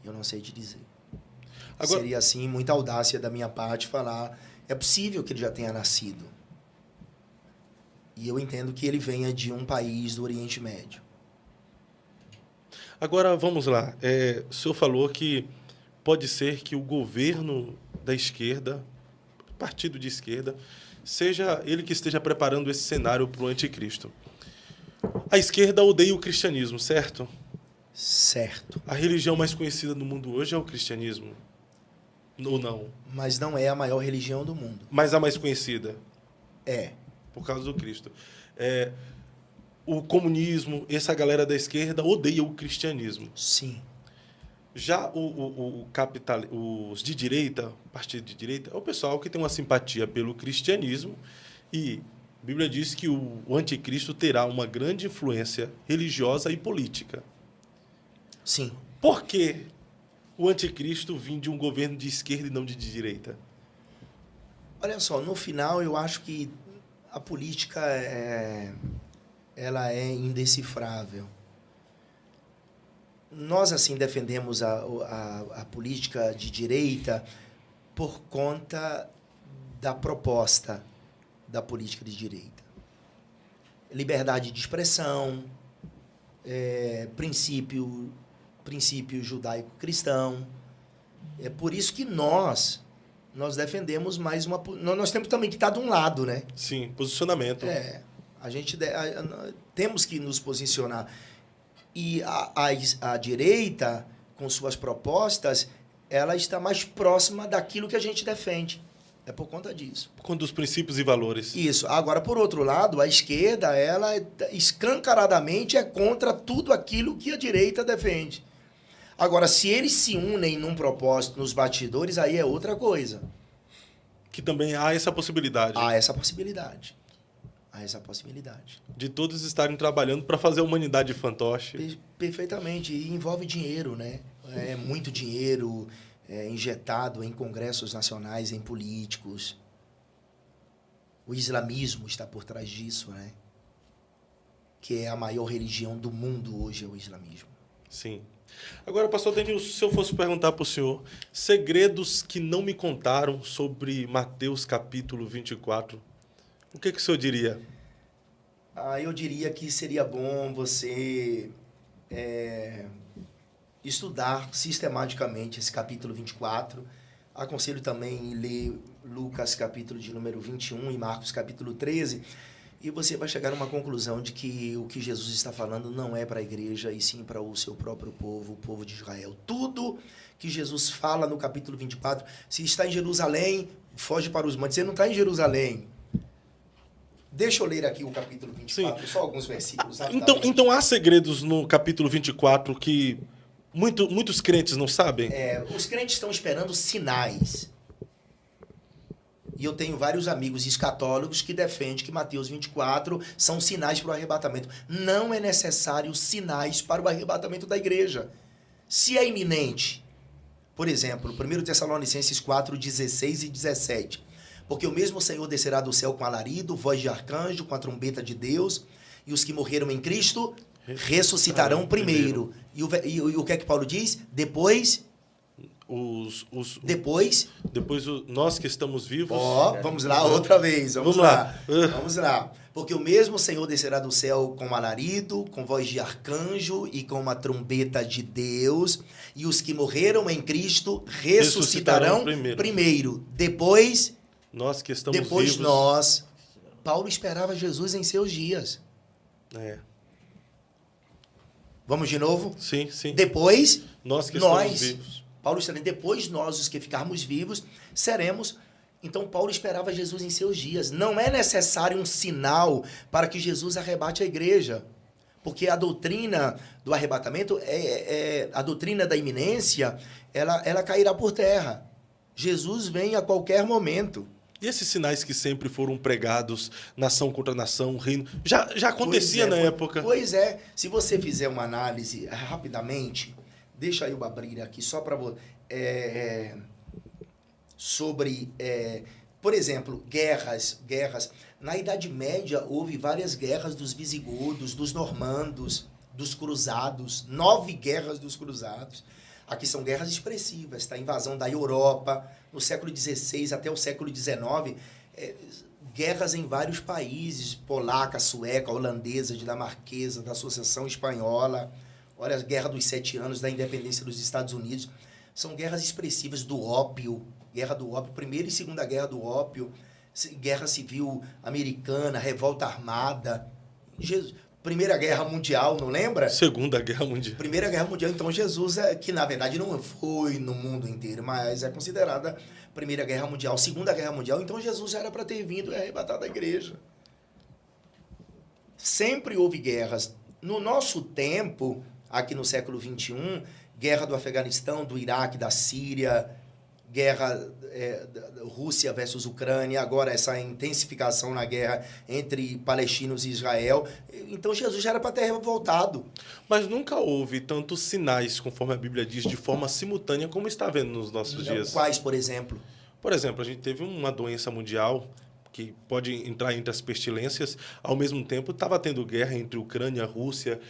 Eu não sei te dizer.
Agora,
seria, assim, muita audácia da minha parte falar, é possível que ele já tenha nascido. E eu entendo que ele venha de um país do Oriente Médio.
agora vamos lá. O senhor falou que pode ser que o governo da esquerda, partido de esquerda, seja ele que esteja preparando esse cenário para o anticristo. A esquerda odeia o cristianismo, certo?
Certo.
A religião mais conhecida no mundo hoje é o cristianismo. Ou não?
Mas não é a maior religião do mundo.
Mas a mais conhecida.
É.
Por causa do Cristo. O comunismo, essa galera da esquerda odeia o cristianismo.
Sim.
Já os de direita, partido de direita, é o pessoal que tem uma simpatia pelo cristianismo e a Bíblia diz que o anticristo terá uma grande influência religiosa e política.
Sim.
Por que o anticristo vem de um governo de esquerda e não de direita?
Olha só, no final eu acho que a política ela é indecifrável. Nós, assim, defendemos a política de direita por conta da proposta da política de direita. Liberdade de expressão, princípio judaico-cristão. É por isso que nós defendemos mais uma... Nós temos também que estar de um lado, né?
Sim, posicionamento.
A gente temos que nos posicionar. E a direita, com suas propostas, ela está mais próxima daquilo que a gente defende. É por conta disso.
Por conta dos princípios e valores.
Isso. Agora, por outro lado, a esquerda, ela escancaradamente é contra tudo aquilo que a direita defende. Agora, se eles se unem num propósito, nos bastidores, aí é outra coisa.
Que também há essa possibilidade.
Há essa possibilidade.
De todos estarem trabalhando para fazer a humanidade fantoche.
Perfeitamente. E envolve dinheiro, né? É muito dinheiro injetado em congressos nacionais, em políticos. O islamismo está por trás disso, né? Que é a maior religião do mundo hoje, é o islamismo.
Sim. Agora, pastor Denilson, se eu fosse perguntar para o senhor, segredos que não me contaram sobre Mateus capítulo 24, o que o senhor diria?
Eu diria que seria bom você estudar sistematicamente esse capítulo 24. Aconselho também ler Lucas capítulo de número 21 e Marcos capítulo 13. E você vai chegar a uma conclusão de que o que Jesus está falando não é para a igreja, e sim para o seu próprio povo, o povo de Israel. Tudo que Jesus fala no capítulo 24, se está em Jerusalém, foge para os montes. Você não está em Jerusalém. Deixa eu ler aqui o capítulo 24, só alguns versículos.
Então há segredos no capítulo 24 que muitos crentes não sabem?
Os crentes estão esperando sinais. E eu tenho vários amigos escatólogos que defendem que Mateus 24 são sinais para o arrebatamento. Não é necessário sinais para o arrebatamento da igreja. Se é iminente, por exemplo, 1 Tessalonicenses 4, 16 e 17. Porque o mesmo Senhor descerá do céu com alarido, voz de arcanjo, com a trombeta de Deus, e os que morreram em Cristo ressuscitarão primeiro. E o que é que Paulo diz? Depois... Depois
nós que estamos vivos...
Vamos lá outra vez. Vamos lá. Porque o mesmo Senhor descerá do céu com alarido, com voz de arcanjo e com uma trombeta de Deus, e os que morreram em Cristo ressuscitarão primeiro. Depois
nós que estamos vivos...
nós. Paulo esperava Jesus em seus dias. Vamos de novo?
Sim.
Depois
nós que estamos vivos.
Paulo está dizendo, depois nós, os que ficarmos vivos, seremos... Então, Paulo esperava Jesus em seus dias. Não é necessário um sinal para que Jesus arrebate a igreja. Porque a doutrina do arrebatamento, a doutrina da iminência, ela cairá por terra. Jesus vem a qualquer momento.
E esses sinais que sempre foram pregados, nação contra nação, reino, já acontecia na época?
Pois é. Se você fizer uma análise rapidamente... Deixa eu abrir aqui só para você. Sobre, por exemplo, guerras. Na Idade Média, houve várias guerras dos visigodos, dos normandos, dos cruzados. 9 guerras dos cruzados. Aqui são guerras expressivas, tá? Invasão da Europa, no século XVI até o século XIX. Guerras em vários países, polaca, sueca, holandesa, dinamarquesa, da Associação Espanhola. Olha, a Guerra dos 7 Anos, da independência dos Estados Unidos. São guerras expressivas do ópio, Guerra do Ópio, Primeira e Segunda Guerra do Ópio, Guerra Civil Americana, Revolta Armada. Primeira Guerra Mundial, não lembra?
Segunda Guerra Mundial.
Primeira Guerra Mundial, então Jesus, que na verdade não foi no mundo inteiro, mas é considerada Primeira Guerra Mundial. Segunda Guerra Mundial, então Jesus era para ter vindo e arrebatado a igreja. Sempre houve guerras. No nosso tempo, aqui no século XXI, guerra do Afeganistão, do Iraque, da Síria, guerra da Rússia versus Ucrânia, agora essa intensificação na guerra entre palestinos e Israel. Então Jesus já era para ter voltado.
Mas nunca houve tantos sinais, conforme a Bíblia diz, de forma simultânea, como está vendo nos nossos dias.
Quais, por exemplo?
Por exemplo, a gente teve uma doença mundial que pode entrar entre as pestilências, ao mesmo tempo estava tendo guerra entre Ucrânia, Rússia,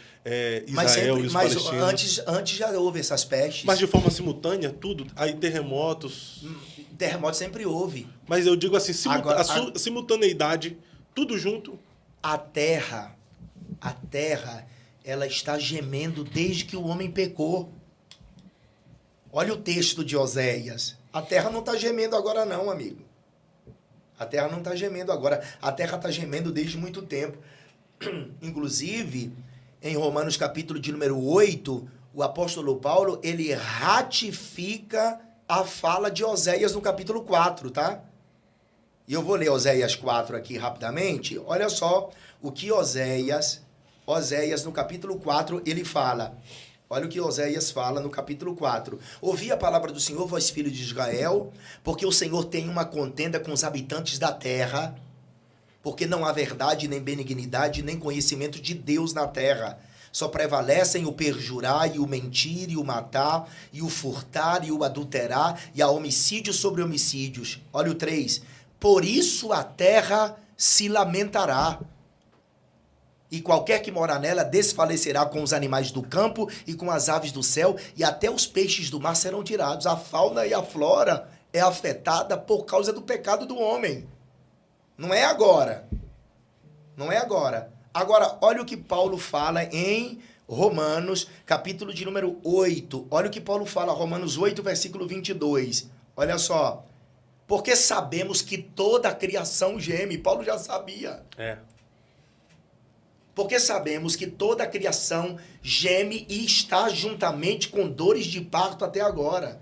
Israel e os palestinos.
Antes já houve essas pestes.
Mas de forma simultânea, tudo. Aí terremotos.
Terremotos sempre houve.
Mas eu digo assim, simultaneidade, tudo junto.
A terra, ela está gemendo desde que o homem pecou. Olha o texto de Oséias. A terra não está gemendo agora não, amigo. A terra não está gemendo agora. A terra está gemendo desde muito tempo. Inclusive, em Romanos capítulo de número 8, o apóstolo Paulo, ele ratifica a fala de Oséias no capítulo 4, tá? E eu vou ler Oséias 4 aqui rapidamente. Olha só o que Oséias no capítulo 4, ele fala. Olha o que Oséias fala no capítulo 4. Ouvi a palavra do Senhor, vós filhos de Israel, porque o Senhor tem uma contenda com os habitantes da terra, porque não há verdade, nem benignidade, nem conhecimento de Deus na terra. Só prevalecem o perjurar e o mentir e o matar, e o furtar e o adulterar, e há homicídios sobre homicídios. Olha o 3. Por isso a terra se lamentará. E qualquer que mora nela desfalecerá com os animais do campo e com as aves do céu, e até os peixes do mar serão tirados. A fauna e a flora é afetada por causa do pecado do homem. Não é agora. Não é agora. Agora, olha o que Paulo fala em Romanos, capítulo de número 8. Olha o que Paulo fala, Romanos 8, versículo 22. Olha só. Porque sabemos que toda a criação geme. Paulo já sabia. Porque sabemos que toda a criação geme e está juntamente com dores de parto até agora.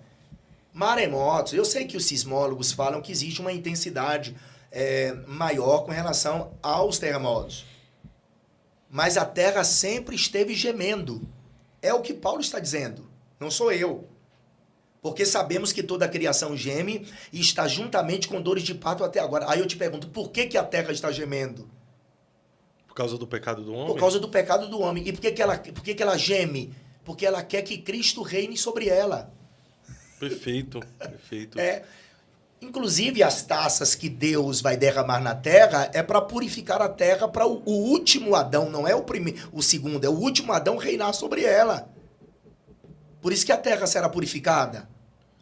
Maremotos. Eu sei que os sismólogos falam que existe uma intensidade maior com relação aos terremotos. Mas a terra sempre esteve gemendo. É o que Paulo está dizendo. Não sou eu. Porque sabemos que toda a criação geme e está juntamente com dores de parto até agora. Aí eu te pergunto, por que a terra está gemendo?
Por causa do pecado do homem?
Por causa do pecado do homem. E por que ela geme? Porque ela quer que Cristo reine sobre ela.
Perfeito, perfeito.
Inclusive, as taças que Deus vai derramar na terra é para purificar a terra para o último Adão, não é o segundo, é o último Adão reinar sobre ela. Por isso que a terra será purificada.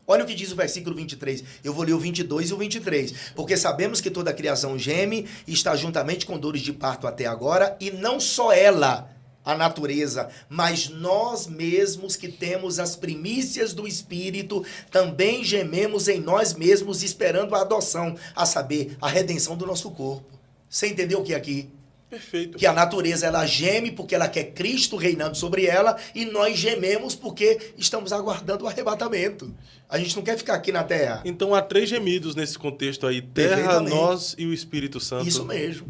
Olha o que diz o versículo 23. Eu vou ler o 22 e o 23. Porque sabemos que toda a criação geme e está juntamente com dores de parto até agora, e não só ela, a natureza, mas nós mesmos que temos as primícias do Espírito, também gememos em nós mesmos esperando a adoção, a saber, a redenção do nosso corpo. Você entendeu o que é aqui?
Perfeito.
Que a natureza, ela geme porque ela quer Cristo reinando sobre ela, e nós gememos porque estamos aguardando o arrebatamento. A gente não quer ficar aqui na terra.
Então há 3 gemidos nesse contexto aí: terra, nós e o Espírito Santo.
Isso mesmo.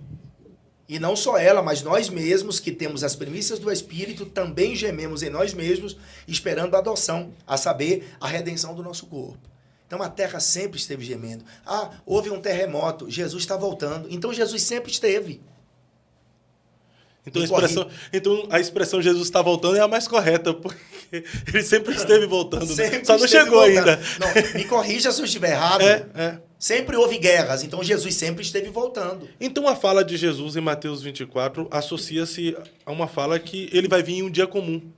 E não só ela, mas nós mesmos, que temos as primícias do Espírito, também gememos em nós mesmos, esperando a adoção, a saber, a redenção do nosso corpo. Então a terra sempre esteve gemendo. Houve um terremoto, Jesus está voltando. Então Jesus sempre esteve.
Então a expressão Jesus está voltando é a mais correta, porque ele sempre esteve voltando.
Sempre
só não chegou
voltando.
ainda.
Não, me corrija se eu estiver errado. Sempre houve guerras, então Jesus sempre esteve voltando.
Então a fala de Jesus em Mateus 24 associa-se a uma fala que ele vai vir em um dia comum.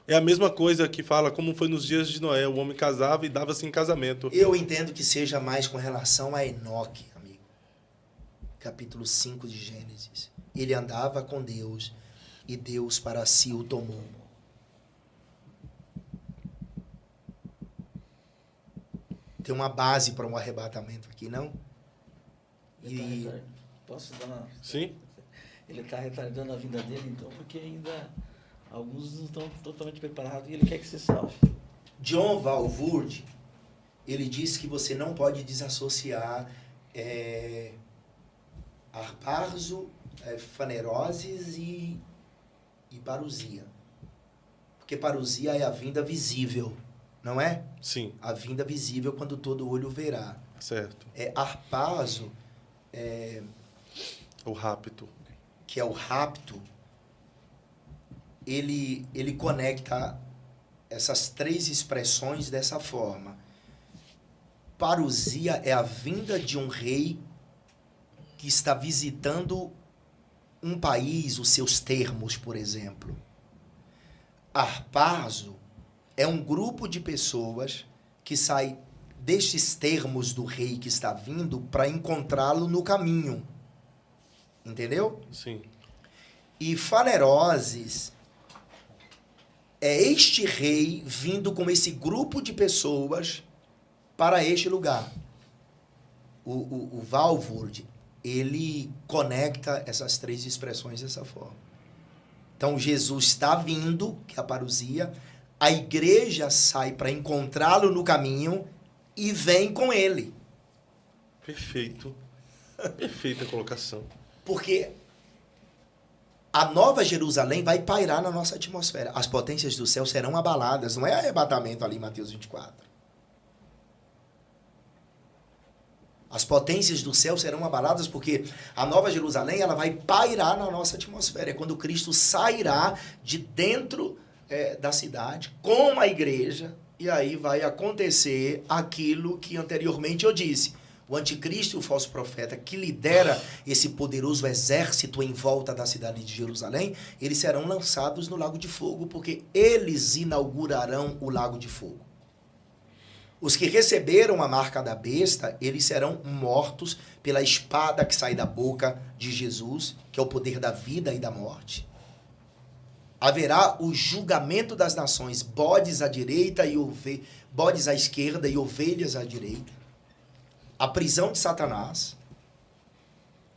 É a mesma coisa que fala como foi nos dias de Noé. O homem casava e dava-se em casamento.
Eu entendo que seja mais com relação a Enoque, amigo. Capítulo 5 de Gênesis. Ele andava com Deus e Deus para si o tomou. Tem uma base para um arrebatamento aqui, não?
Posso dar uma...
Sim.
Ele está retardando a vinda dele, então, porque ainda alguns não estão totalmente preparados e ele quer que se salve.
John Walvoord, ele diz que você não pode desassociar harpazo, faneroses e parousia. Porque parousia é a vinda visível, não é?
Sim.
A vinda visível quando todo olho verá.
Certo.
Harpazo,
O rapto.
que é o rapto, ele conecta essas três expressões dessa forma. Parousia é a vinda de um rei que está visitando um país, os seus termos, por exemplo. Harpazo é um grupo de pessoas que sai destes termos do rei que está vindo para encontrá-lo no caminho. Entendeu?
Sim.
E faneroses é este rei vindo com esse grupo de pessoas para este lugar. O Walvoord, ele conecta essas três expressões dessa forma. Então, Jesus está vindo, que é a parousia, a igreja sai para encontrá-lo no caminho e vem com ele.
Perfeito. Perfeita colocação.
Porque a nova Jerusalém vai pairar na nossa atmosfera. As potências do céu serão abaladas. Não é arrebatamento ali em Mateus 24. As potências do céu serão abaladas porque a nova Jerusalém ela vai pairar na nossa atmosfera. É quando Cristo sairá de dentro da cidade com a igreja e aí vai acontecer aquilo que anteriormente eu disse. O anticristo e o falso profeta que lidera esse poderoso exército em volta da cidade de Jerusalém, eles serão lançados no lago de fogo porque eles inaugurarão o lago de fogo. Os que receberam a marca da besta, eles serão mortos pela espada que sai da boca de Jesus, que é o poder da vida e da morte. Haverá o julgamento das nações, bodes à direita e bodes à esquerda e ovelhas à direita. A prisão de Satanás,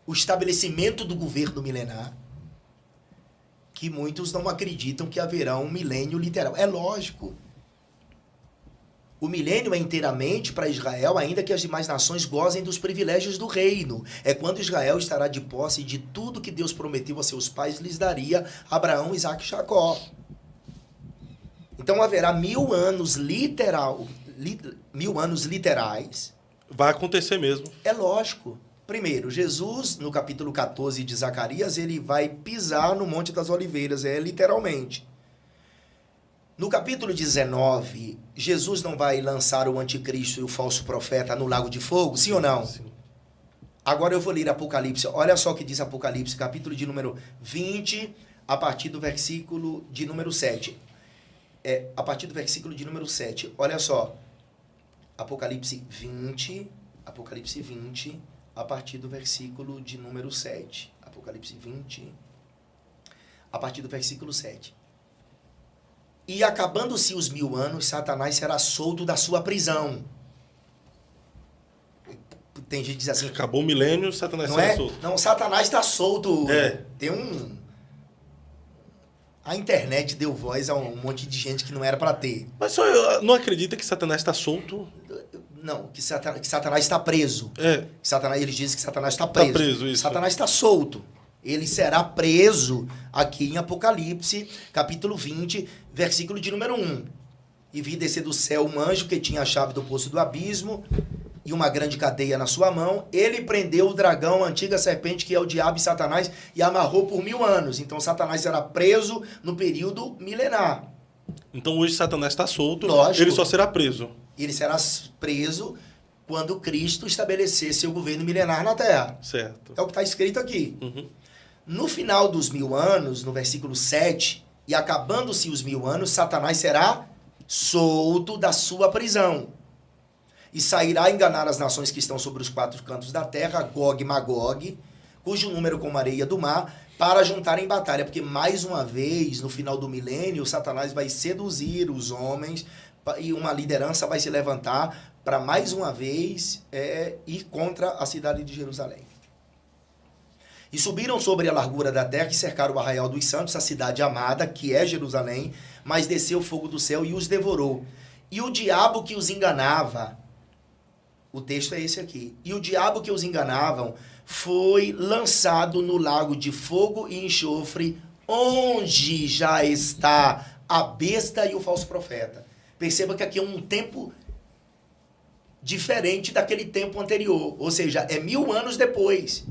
o estabelecimento do governo milenar, que muitos não acreditam que haverá um milênio literal. É lógico. O milênio é inteiramente para Israel, ainda que as demais nações gozem dos privilégios do reino. É quando Israel estará de posse de tudo que Deus prometeu a seus pais, lhes daria Abraão, Isaque e Jacó. Então haverá 1000 anos literais.
Vai acontecer mesmo.
É lógico. Primeiro, Jesus, no capítulo 14 de Zacarias, ele vai pisar no Monte das Oliveiras, literalmente. No capítulo 19, Jesus não vai lançar o anticristo e o falso profeta no lago de fogo, sim ou não?
Sim.
Agora eu vou ler Apocalipse. Olha só o que diz Apocalipse, capítulo de número 20, a partir do versículo de número 7. A partir do versículo de número 7. Olha só. Apocalipse 20, a partir do versículo de número 7. Apocalipse 20, a partir do versículo 7. E acabando-se os 1000 anos, Satanás será solto da sua prisão. Tem gente que diz assim...
Acabou o milênio, Satanás
não
será solto.
Não, Satanás está solto.
É.
Tem A internet deu voz a um monte de gente que não era para ter.
Mas só não acredita que Satanás está solto?
Não, que Satanás está preso. Eles dizem que Satanás está preso.
Está preso, isso.
Satanás está solto. Ele será preso aqui em Apocalipse, capítulo 20, versículo de número 1. E vi descer do céu um anjo que tinha a chave do poço do abismo e uma grande cadeia na sua mão. Ele prendeu o dragão, a antiga serpente, que é o diabo e Satanás, e amarrou por 1000 anos. Então, Satanás será preso no período milenar.
Então, hoje Satanás está solto.
Lógico.
Ele só será preso.
Ele será preso quando Cristo estabelecer seu governo milenar na Terra.
Certo.
É o que está escrito aqui.
Uhum.
No final dos 1000 anos, no versículo 7, e acabando-se os 1000 anos, Satanás será solto da sua prisão. E sairá a enganar as nações que estão sobre os 4 cantos da terra, Gog e Magog, cujo número como a areia do mar, para juntar em batalha. Porque, mais uma vez, no final do milênio, Satanás vai seduzir os homens e uma liderança vai se levantar para, mais uma vez, ir contra a cidade de Jerusalém. E subiram sobre a largura da terra e cercaram o arraial dos santos, a cidade amada, que é Jerusalém, mas desceu fogo do céu e os devorou. E o diabo que os enganava, o texto é esse aqui, e o diabo que os enganavam foi lançado no lago de fogo e enxofre, onde já está a besta e o falso profeta. Perceba que aqui é um tempo diferente daquele tempo anterior, ou seja, é 1000 anos depois.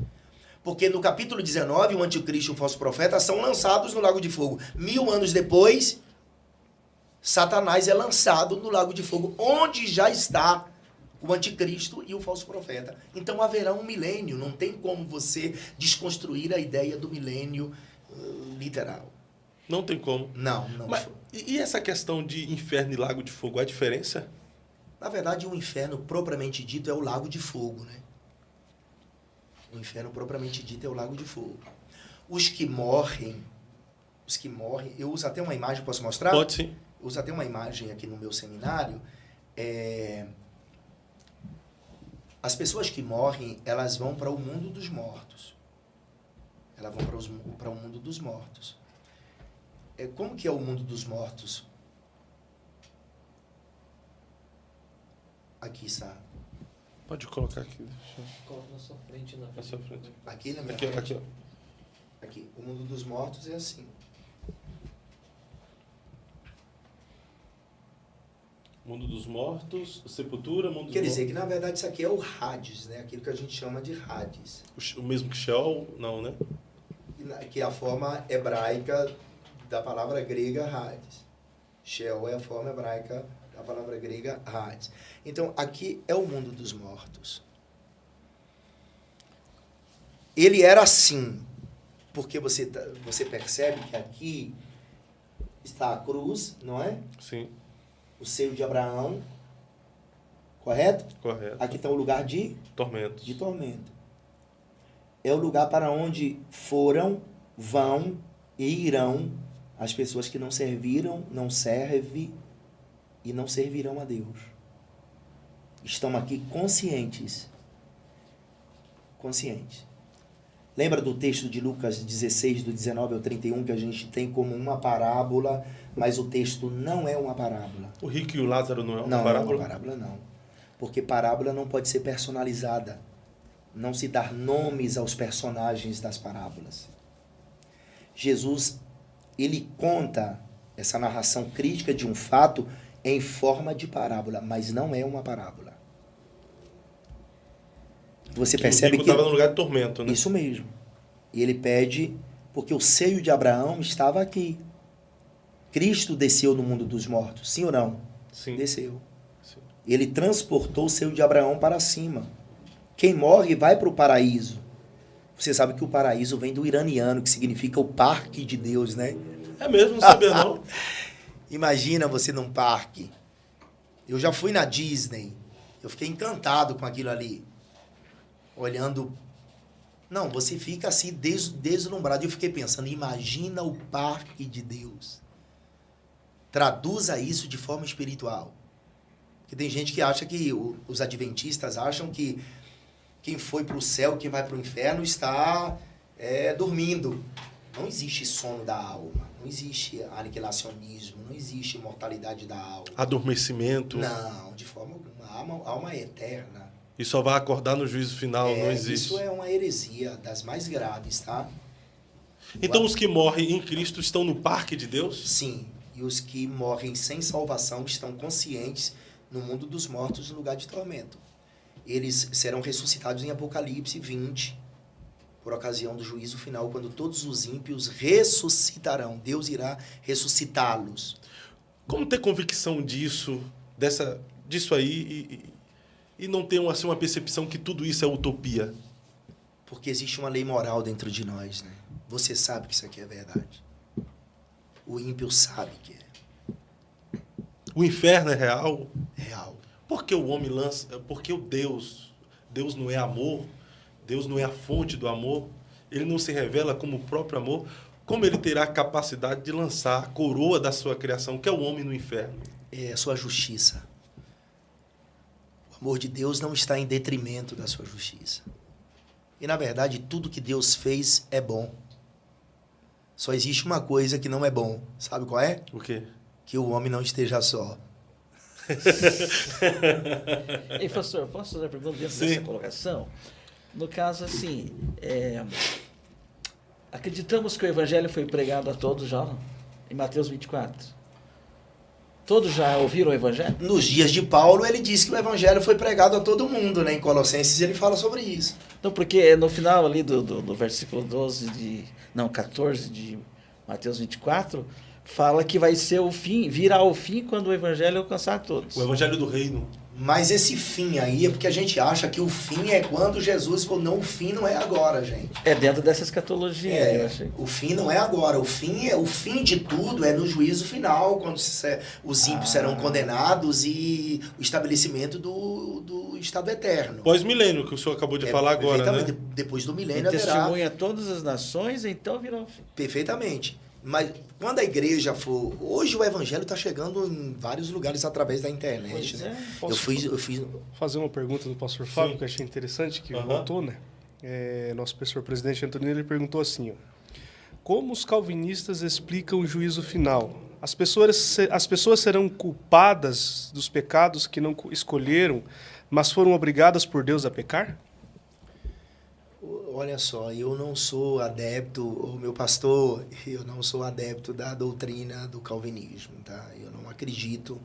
Porque no capítulo 19, o anticristo e o falso profeta são lançados no lago de fogo. 1000 anos depois, Satanás é lançado no lago de fogo, onde já está o anticristo e o falso profeta. Então haverá um milênio, não tem como você desconstruir a ideia do milênio literal.
Não tem como.
Não.
Mas, e essa questão de inferno e lago de fogo, a diferença?
Na verdade, o inferno propriamente dito é o lago de fogo, né? O inferno propriamente dito é o lago de fogo. Os que morrem, eu uso até uma imagem, posso mostrar?
Pode sim.
Eu uso até uma imagem aqui no meu seminário. As pessoas que morrem, elas vão para o mundo dos mortos. Elas vão para o mundo dos mortos. Como que é o mundo dos mortos? Aqui está.
Pode colocar aqui.
Coloca na sua frente.
Na sua frente.
Aqui na minha
Aqui,
frente.
aqui, ó.
Aqui. O mundo dos mortos é assim.
Mundo dos mortos, sepultura, mundo dos
Quer dizer
mortos.
que, na verdade, isso aqui é o Hades, né? Aquilo que a gente chama de Hades.
O mesmo que Sheol? Não, né?
Que é a forma hebraica da palavra grega Hades. Sheol é a forma hebraica da palavra grega Hades. Então, aqui é o mundo dos mortos. Ele era assim, porque você percebe que aqui está a cruz, não é?
Sim,
O seio de Abraão, correto?
correto.
Aqui está o lugar de
Tormentos.
tormento. É o lugar para onde foram, vão e irão as pessoas que não serviram, não servem e não servirão a Deus. Estão aqui conscientes. Conscientes. Lembra do texto de Lucas 16, do 19 ao 31, que a gente tem como uma parábola, mas o texto não é uma parábola.
O rico e o Lázaro não é uma
Não,
parábola?
não, parábola não. Porque parábola não pode ser personalizada. Não se dá nomes aos personagens das parábolas. Jesus, ele conta essa narração crítica de um fato em forma de parábola, mas não é uma parábola. Você percebe
o rico
que...
estava no lugar de tormento, né?
Isso mesmo. E ele pede, porque o seio de Abraão estava aqui. Cristo desceu no mundo dos mortos, sim ou não?
Sim.
Desceu.
Sim.
Ele transportou o seio de Abraão para cima. Quem morre vai para o paraíso. Você sabe que o paraíso vem do iraniano, que significa o parque de Deus, né?
É mesmo, não sabia não.
Imagina você num parque. Eu já fui na Disney. Eu fiquei encantado com aquilo ali. Olhando... Não, você fica assim deslumbrado. Eu fiquei pensando, imagina o parque de Deus. Traduza isso de forma espiritual. Porque tem gente que acha que, os adventistas acham que quem foi para o céu, quem vai para o inferno está dormindo. Não existe sono da alma, não existe aniquilacionismo, não existe imortalidade da alma.
Adormecimento.
Não, de forma alguma. A alma é eterna.
E só vai acordar no juízo final, não existe.
Isso é uma heresia das mais graves, tá?
Então os que morrem em Cristo estão no parque de Deus?
Sim, e os que morrem sem salvação estão conscientes no mundo dos mortos, no lugar de tormento. Eles serão ressuscitados em Apocalipse 20, por ocasião do juízo final, quando todos os ímpios ressuscitarão. Deus irá ressuscitá-los.
Como ter convicção disso aí e não ter assim, uma percepção que tudo isso é utopia?
Porque existe uma lei moral dentro de nós, né? Você sabe que isso aqui é verdade. O ímpio sabe que é
O inferno é real?
real.
Por que o homem lança... Porque o Deus não é amor, Deus não é a fonte do amor, ele não se revela como o próprio amor, como ele terá a capacidade de lançar a coroa da sua criação, que é o homem, no inferno?
É a sua justiça. O amor de Deus não está em detrimento da sua justiça. E, na verdade, tudo que Deus fez é bom. Só existe uma coisa que não é bom. Sabe qual é?
O quê?
Que o homem não esteja só.
Ei, pastor, posso fazer uma pergunta dentro
Sim.
dessa colocação? No caso, assim, acreditamos que o evangelho foi pregado a todos já, não? Em Mateus 24. Todos já ouviram o evangelho?
Nos dias de Paulo, ele disse que o evangelho foi pregado a todo mundo, né? Em Colossenses, ele fala sobre isso.
Não, porque no final ali do versículo 14 de Mateus 24, fala que vai ser o fim, virá o fim quando o evangelho alcançar todos.
O evangelho do reino.
Mas esse fim aí é porque a gente acha que o fim é quando Jesus falou, não, o fim não é agora, gente.
É dentro dessa escatologia, eu achei.
O fim não é agora, o fim de tudo é no juízo final, quando os ímpios serão condenados e o estabelecimento do estado eterno.
Pós-milênio, que o senhor acabou de falar agora, né?
Depois do
E
milênio haverá.
testemunha a todas as nações, então virá o fim.
Perfeitamente. Mas quando a igreja for... Hoje o evangelho está chegando em vários lugares através da internet,
Pois
né?
é.
Eu fiz...
Fazer uma pergunta do pastor Fábio,
Sim.
que eu achei interessante, que
Aham.
voltou, né? Nosso professor presidente Antonino, ele perguntou assim, ó, como os calvinistas explicam o juízo final? As pessoas serão culpadas dos pecados que não escolheram, mas foram obrigadas por Deus a pecar?
Olha só, eu não sou adepto, o meu pastor, eu não sou adepto da doutrina do calvinismo, tá? Eu não acredito.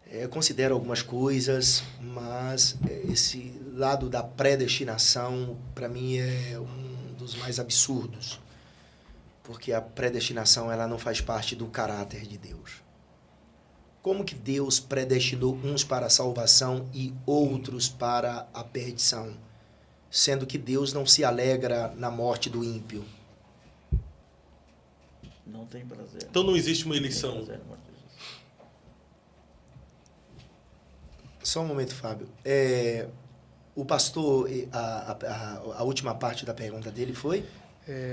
Eu considero algumas coisas, mas esse lado da predestinação, para mim, é um dos mais absurdos. Porque a predestinação, ela não faz parte do caráter de Deus. Como que Deus predestinou uns para a salvação e outros para a perdição? Sendo que Deus não se alegra na morte do ímpio.
Não tem prazer.
Então não existe uma
Não tem
eleição.
prazer na morte de Jesus.
Só um momento, Fábio. O pastor, a última parte da pergunta dele foi?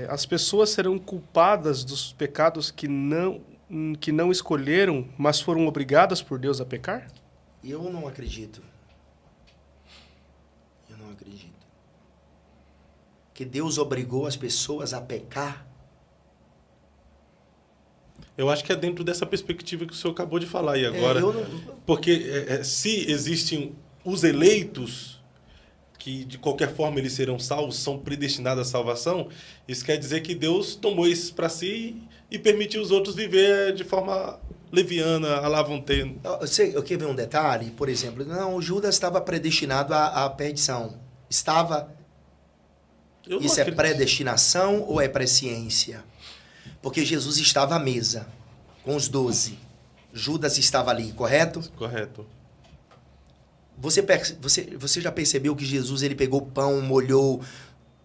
As pessoas serão culpadas dos pecados que não escolheram, mas foram obrigadas por Deus a pecar?
Eu não acredito. Eu não acredito. Que Deus obrigou as pessoas a pecar?
Eu acho que é dentro dessa perspectiva que o senhor acabou de falar aí agora.
Eu não...
Porque se existem os eleitos, que de qualquer forma eles serão salvos, são predestinados à salvação, isso quer dizer que Deus tomou esses para si e permitiu os outros viver de forma leviana, à la vontade.
Eu quero ver um detalhe, por exemplo. Não, o Judas estava predestinado à perdição. Estava...
Eu não
Isso é
acredito.
predestinação ou é presciência? Porque Jesus estava à mesa com os 12. Judas estava ali, correto?
Correto.
Você já percebeu que Jesus ele pegou o pão, molhou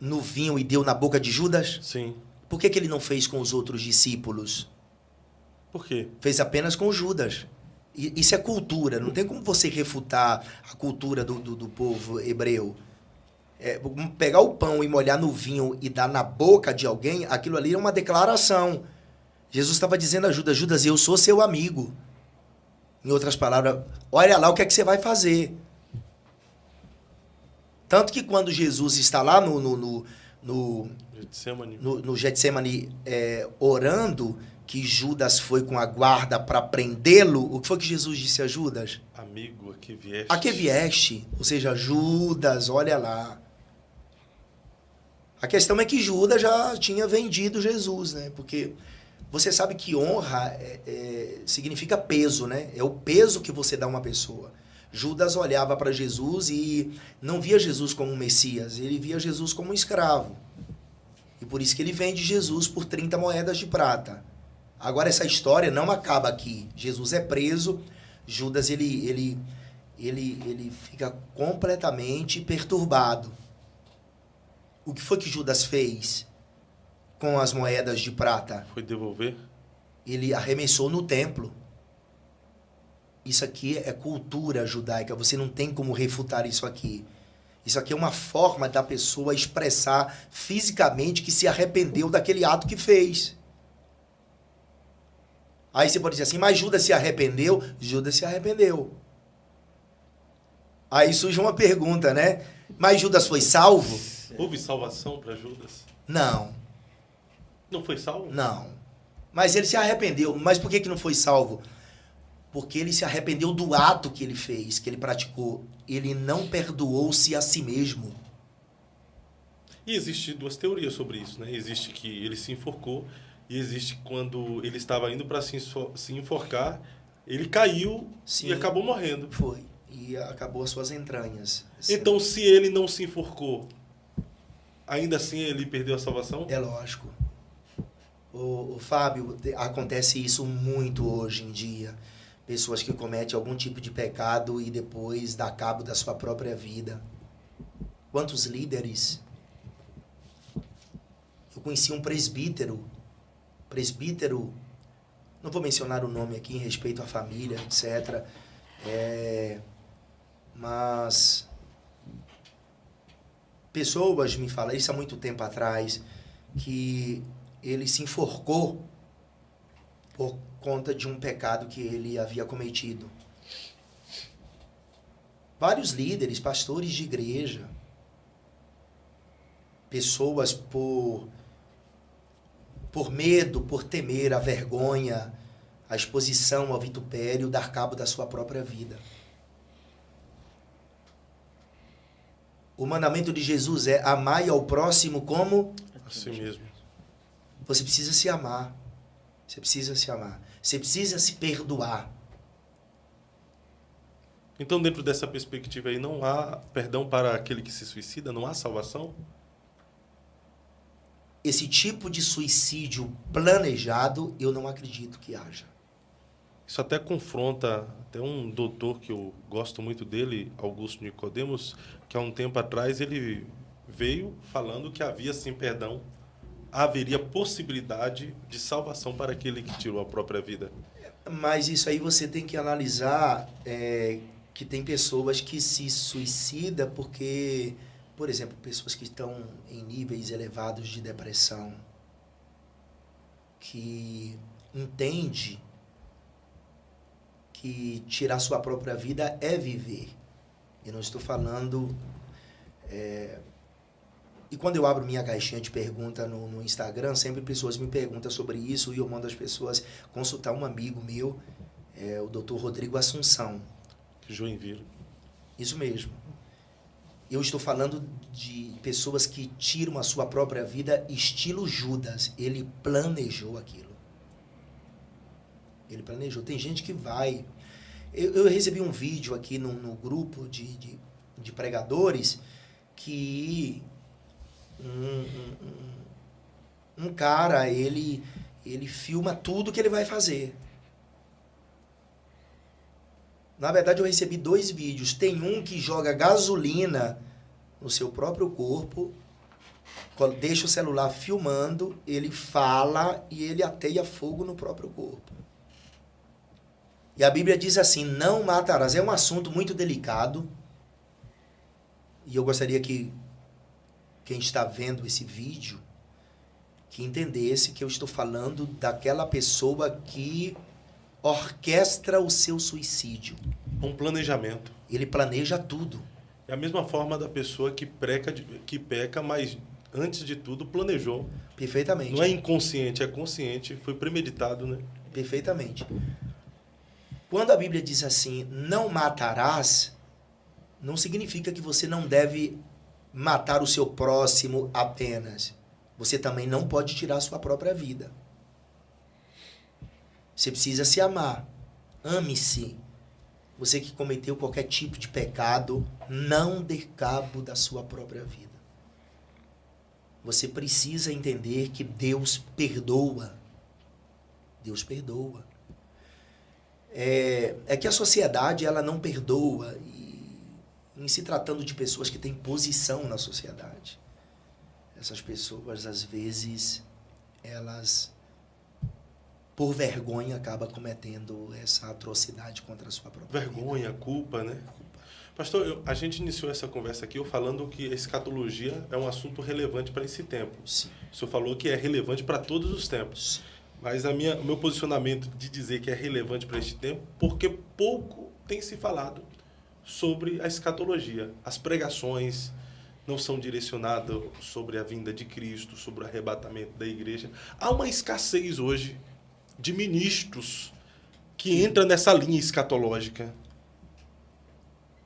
no vinho e deu na boca de Judas?
Sim.
Por que ele não fez com os outros discípulos?
Por quê?
Fez apenas com Judas. Isso é cultura. Não tem como você refutar a cultura do povo hebreu. Pegar o pão e molhar no vinho e dar na boca de alguém, aquilo ali é uma declaração. Jesus estava dizendo a Judas, Judas, eu sou seu amigo. Em outras palavras, olha lá o que é que você vai fazer. Tanto que quando Jesus está lá no Getsemane orando, que Judas foi com a guarda para prendê-lo, o que foi que Jesus disse a Judas?
Amigo, a que vieste.
A que vieste? Ou seja, Judas, olha lá. A questão é que Judas já tinha vendido Jesus, né? Porque você sabe que honra significa peso, né? É o peso que você dá a uma pessoa. Judas olhava para Jesus e não via Jesus como um Messias, ele via Jesus como um escravo. E por isso que ele vende Jesus por 30 moedas de prata. Agora essa história não acaba aqui. Jesus é preso, Judas ele fica completamente perturbado. O que foi que Judas fez com as moedas de prata?
Foi devolver?
Ele arremessou no templo. Isso aqui é cultura judaica, você não tem como refutar isso aqui. Isso aqui é uma forma da pessoa expressar fisicamente que se arrependeu daquele ato que fez. Aí você pode dizer assim, mas Judas se arrependeu? Judas se arrependeu. Aí surge uma pergunta, né? Mas Judas foi salvo?
Houve salvação para Judas?
Não,
Não foi salvo?
não. Mas ele se arrependeu. Mas por que que não foi salvo? Porque ele se arrependeu do ato que ele fez, que ele praticou. Ele não perdoou-se a si mesmo.
E existe duas teorias sobre isso, né? Existe que ele se enforcou e existe quando ele estava indo para se enforcar, ele caiu
Sim.
e acabou morrendo.
Foi. E acabou as suas entranhas.
Então, se ele não se enforcou, ainda assim ele perdeu a salvação?
É lógico. O Fábio, acontece isso muito hoje em dia. Pessoas que cometem algum tipo de pecado e depois dá cabo da sua própria vida. Quantos líderes? Eu conheci um presbítero, não vou mencionar o nome aqui em respeito à família, etc. Mas pessoas me falaram isso há muito tempo atrás, que ele se enforcou por conta de um pecado que ele havia cometido. Vários líderes, pastores de igreja, pessoas por medo, por temer a vergonha, a exposição ao vitupério, dar cabo da sua própria vida. O mandamento de Jesus é: amai ao próximo como
Assim mesmo.
você precisa se amar. Você precisa se amar. Você precisa se perdoar.
Então, dentro dessa perspectiva aí, não há perdão para aquele que se suicida? Não há salvação?
Esse tipo de suicídio planejado, eu não acredito que haja.
Isso até confronta até um doutor que eu gosto muito dele, Augusto Nicodemos, que há um tempo atrás ele veio falando que havia sim perdão, haveria possibilidade de salvação para aquele que tirou a própria vida.
Mas isso aí você tem que analisar, que tem pessoas que se suicidam porque, por exemplo, pessoas que estão em níveis elevados de depressão, que entende que tirar sua própria vida é viver. Eu não estou falando... E quando eu abro minha caixinha de pergunta no Instagram, sempre pessoas me perguntam sobre isso e eu mando as pessoas consultar um amigo meu, o Dr. Rodrigo Assunção.
Joinville.
Isso mesmo. Eu estou falando de pessoas que tiram a sua própria vida estilo Judas. Ele planejou aquilo. Ele planejou. Tem gente que vai... Eu recebi um vídeo aqui no grupo de pregadores que um cara, ele filma tudo que ele vai fazer. Na verdade, eu recebi 2 vídeos. Tem um que joga gasolina no seu próprio corpo, deixa o celular filmando, ele fala e ele ateia fogo no próprio corpo. E a Bíblia diz assim: não matarás. É um assunto muito delicado. E eu gostaria que quem está vendo esse vídeo que entendesse que eu estou falando daquela pessoa que orquestra o seu suicídio.
Um planejamento.
Ele planeja tudo.
É a mesma forma da pessoa que peca, mas antes de tudo planejou.
Perfeitamente.
Não é inconsciente, é consciente, foi premeditado, né?
Perfeitamente. Quando a Bíblia diz assim, não matarás, não significa que você não deve matar o seu próximo apenas. Você também não pode tirar a sua própria vida. Você precisa se amar. Ame-se. Você que cometeu qualquer tipo de pecado, não dê cabo da sua própria vida. Você precisa entender que Deus perdoa. Deus perdoa. É que a sociedade ela não perdoa, e em se tratando de pessoas que têm posição na sociedade. Essas pessoas, às vezes, elas, por vergonha, acabam cometendo essa atrocidade contra a sua própria
Vergonha,
vida.
culpa, né? Pastor, a gente iniciou essa conversa aqui falando que a escatologia é um assunto relevante para esse tempo.
Sim.
O senhor falou que é relevante para todos os tempos.
Sim.
Mas o meu posicionamento de dizer que é relevante para este tempo, porque pouco tem se falado sobre a escatologia. As pregações, não são direcionadas sobre a vinda de Cristo, sobre o arrebatamento da igreja. Há uma escassez hoje de ministros que entram nessa linha escatológica.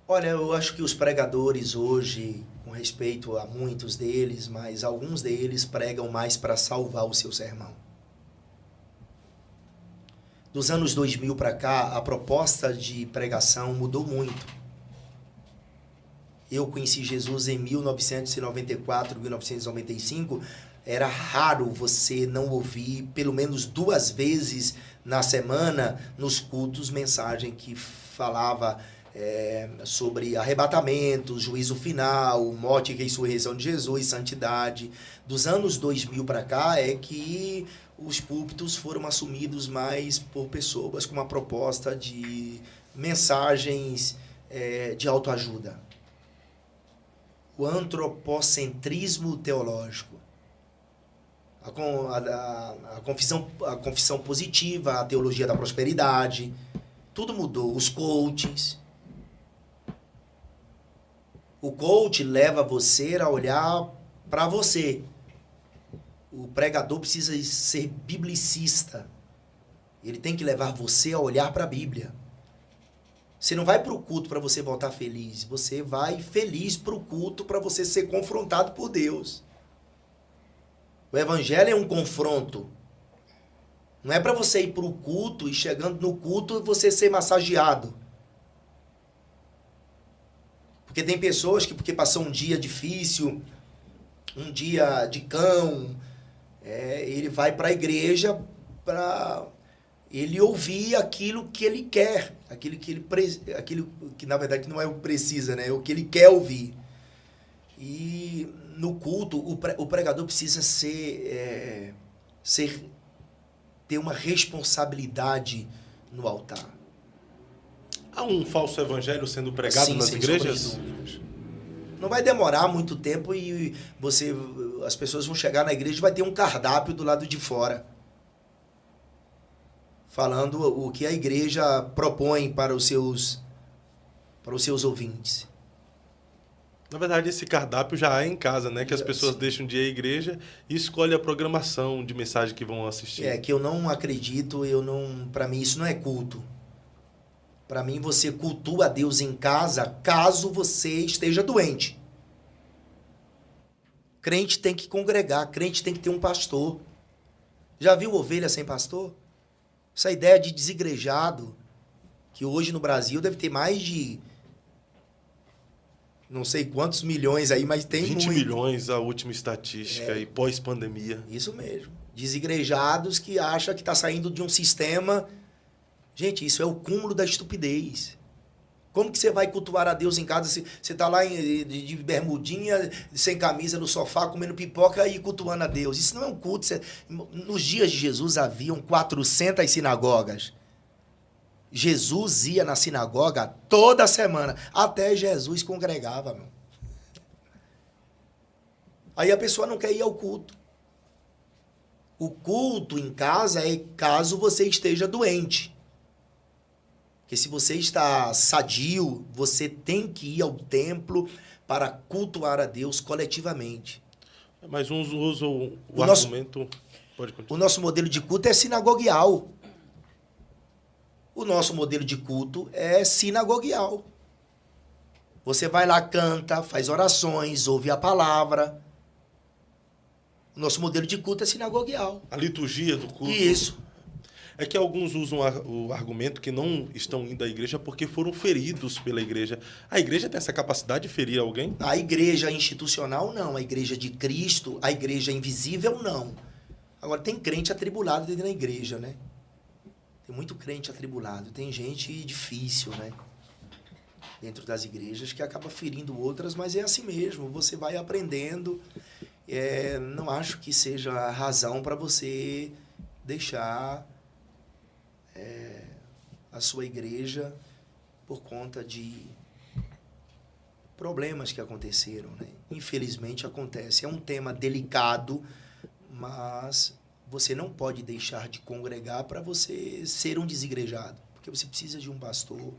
Olha, eu acho que os pregadores hoje, com respeito a muitos deles, mas alguns deles pregam mais para salvar o seu sermão. Dos anos 2000 para cá, a proposta de pregação mudou muito. Eu conheci Jesus em 1994, 1995. Era raro você não ouvir, pelo menos 2 vezes na semana, nos cultos, mensagem que falava sobre arrebatamento, juízo final, morte e ressurreição de Jesus, santidade. Dos anos 2000 para cá é que os púlpitos foram assumidos mais por pessoas com uma proposta de mensagens de autoajuda. O antropocentrismo teológico, a confissão positiva, a teologia da prosperidade, tudo mudou. Os coachings. O coach leva você a olhar para você. O pregador precisa ser biblicista. Ele tem que levar você a olhar para a Bíblia. Você não vai para o culto para você voltar feliz. Você vai feliz para o culto para você ser confrontado por Deus. O evangelho é um confronto. Não é para você ir para o culto e chegando no culto você ser massageado. Porque tem pessoas que, porque passou um dia difícil, um dia de cão, ele vai para a igreja para ele ouvir aquilo que ele quer, aquilo que na verdade não é o que precisa, né? É o que ele quer ouvir. E no culto, o pregador precisa ter uma responsabilidade no altar.
Há um falso evangelho sendo pregado
Sim,
nas
sem
igrejas?
sombra de dúvidas. Não vai demorar muito tempo e as pessoas vão chegar na igreja e vai ter um cardápio do lado de fora, falando o que a igreja propõe para os seus ouvintes.
Na verdade, esse cardápio já há em casa, né? Que as pessoas deixam de ir à igreja e escolhem a programação de mensagem que vão assistir.
Que eu não acredito, para mim isso não é culto. Para mim, você cultua a Deus em casa caso você esteja doente. Crente tem que congregar, crente tem que ter um pastor. Já viu ovelha sem pastor? Essa ideia de desigrejado, que hoje no Brasil deve ter mais de não sei quantos milhões aí, mas tem
20
muito.
milhões a última estatística e pós-pandemia.
Isso mesmo. Desigrejados que acham que está saindo de um sistema. Gente, isso é o cúmulo da estupidez. Como que você vai cultuar a Deus em casa se você está lá de bermudinha, sem camisa, no sofá, comendo pipoca e cultuando a Deus? Isso não é um culto. Nos dias de Jesus haviam 400 sinagogas. Jesus ia na sinagoga toda semana. Até Jesus congregava, meu. Aí a pessoa não quer ir ao culto. O culto em casa é caso você esteja doente. Porque se você está sadio, você tem que ir ao templo para cultuar a Deus coletivamente.
Mas uns usam o argumento... Pode continuar.
O nosso modelo de culto é sinagogial. O nosso modelo de culto é sinagogial. Você vai lá, canta, faz orações, ouve a palavra. O nosso modelo de culto é sinagogial.
A liturgia do culto.
Isso.
É que alguns usam o argumento que não estão indo à igreja porque foram feridos pela igreja. A igreja tem essa capacidade de ferir alguém?
A igreja institucional, não. A igreja de Cristo, a igreja invisível, não. Agora, tem crente atribulado dentro da igreja, né? Tem muito crente atribulado. Tem gente difícil, né? Dentro das igrejas que acaba ferindo outras, mas é assim mesmo. Você vai aprendendo. Não acho que seja a razão para você deixar a sua igreja por conta de problemas que aconteceram, né? Infelizmente acontece. É um tema delicado, mas você não pode deixar de congregar para você ser um desigrejado, porque você precisa de um pastor,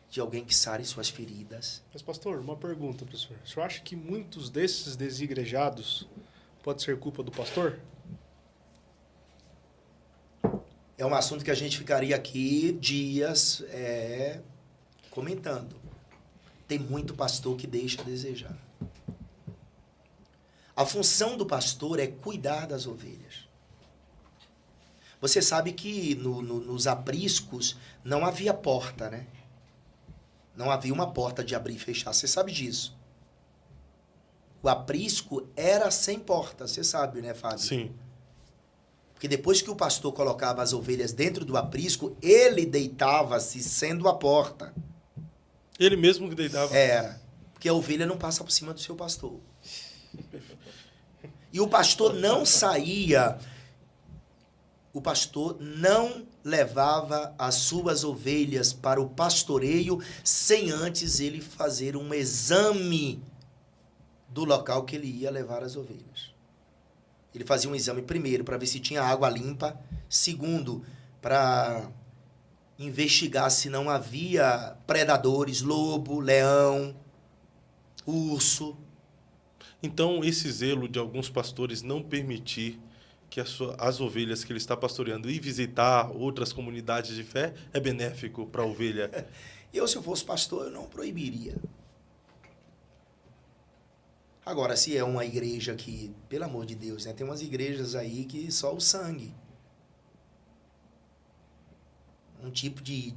de alguém que sare suas feridas.
Mas, pastor, uma pergunta, professor. O senhor acha que muitos desses desigrejados pode ser culpa do pastor?
É um assunto que a gente ficaria aqui dias comentando. Tem muito pastor que deixa a desejar. A função do pastor é cuidar das ovelhas. Você sabe que nos apriscos não havia porta, né? Não havia uma porta de abrir e fechar. Você sabe disso. O aprisco era sem porta. Você sabe, né, Fábio?
Sim.
Porque depois que o pastor colocava as ovelhas dentro do aprisco, ele deitava-se sendo a porta.
Ele mesmo que deitava.
Era. Porque a ovelha não passa por cima do seu pastor. E o pastor não saía... O pastor não levava as suas ovelhas para o pastoreio sem antes ele fazer um exame do local que ele ia levar as ovelhas. Ele fazia um exame primeiro para ver se tinha água limpa, segundo, para investigar se não havia predadores, lobo, leão, urso.
Então, esse zelo de alguns pastores não permitir que as ovelhas que ele está pastoreando e visitar outras comunidades de fé é benéfico para a ovelha?
Eu, se eu fosse pastor, eu não proibiria. Agora, se é uma igreja que, pelo amor de Deus, né, tem umas igrejas aí que só o sangue. Um tipo de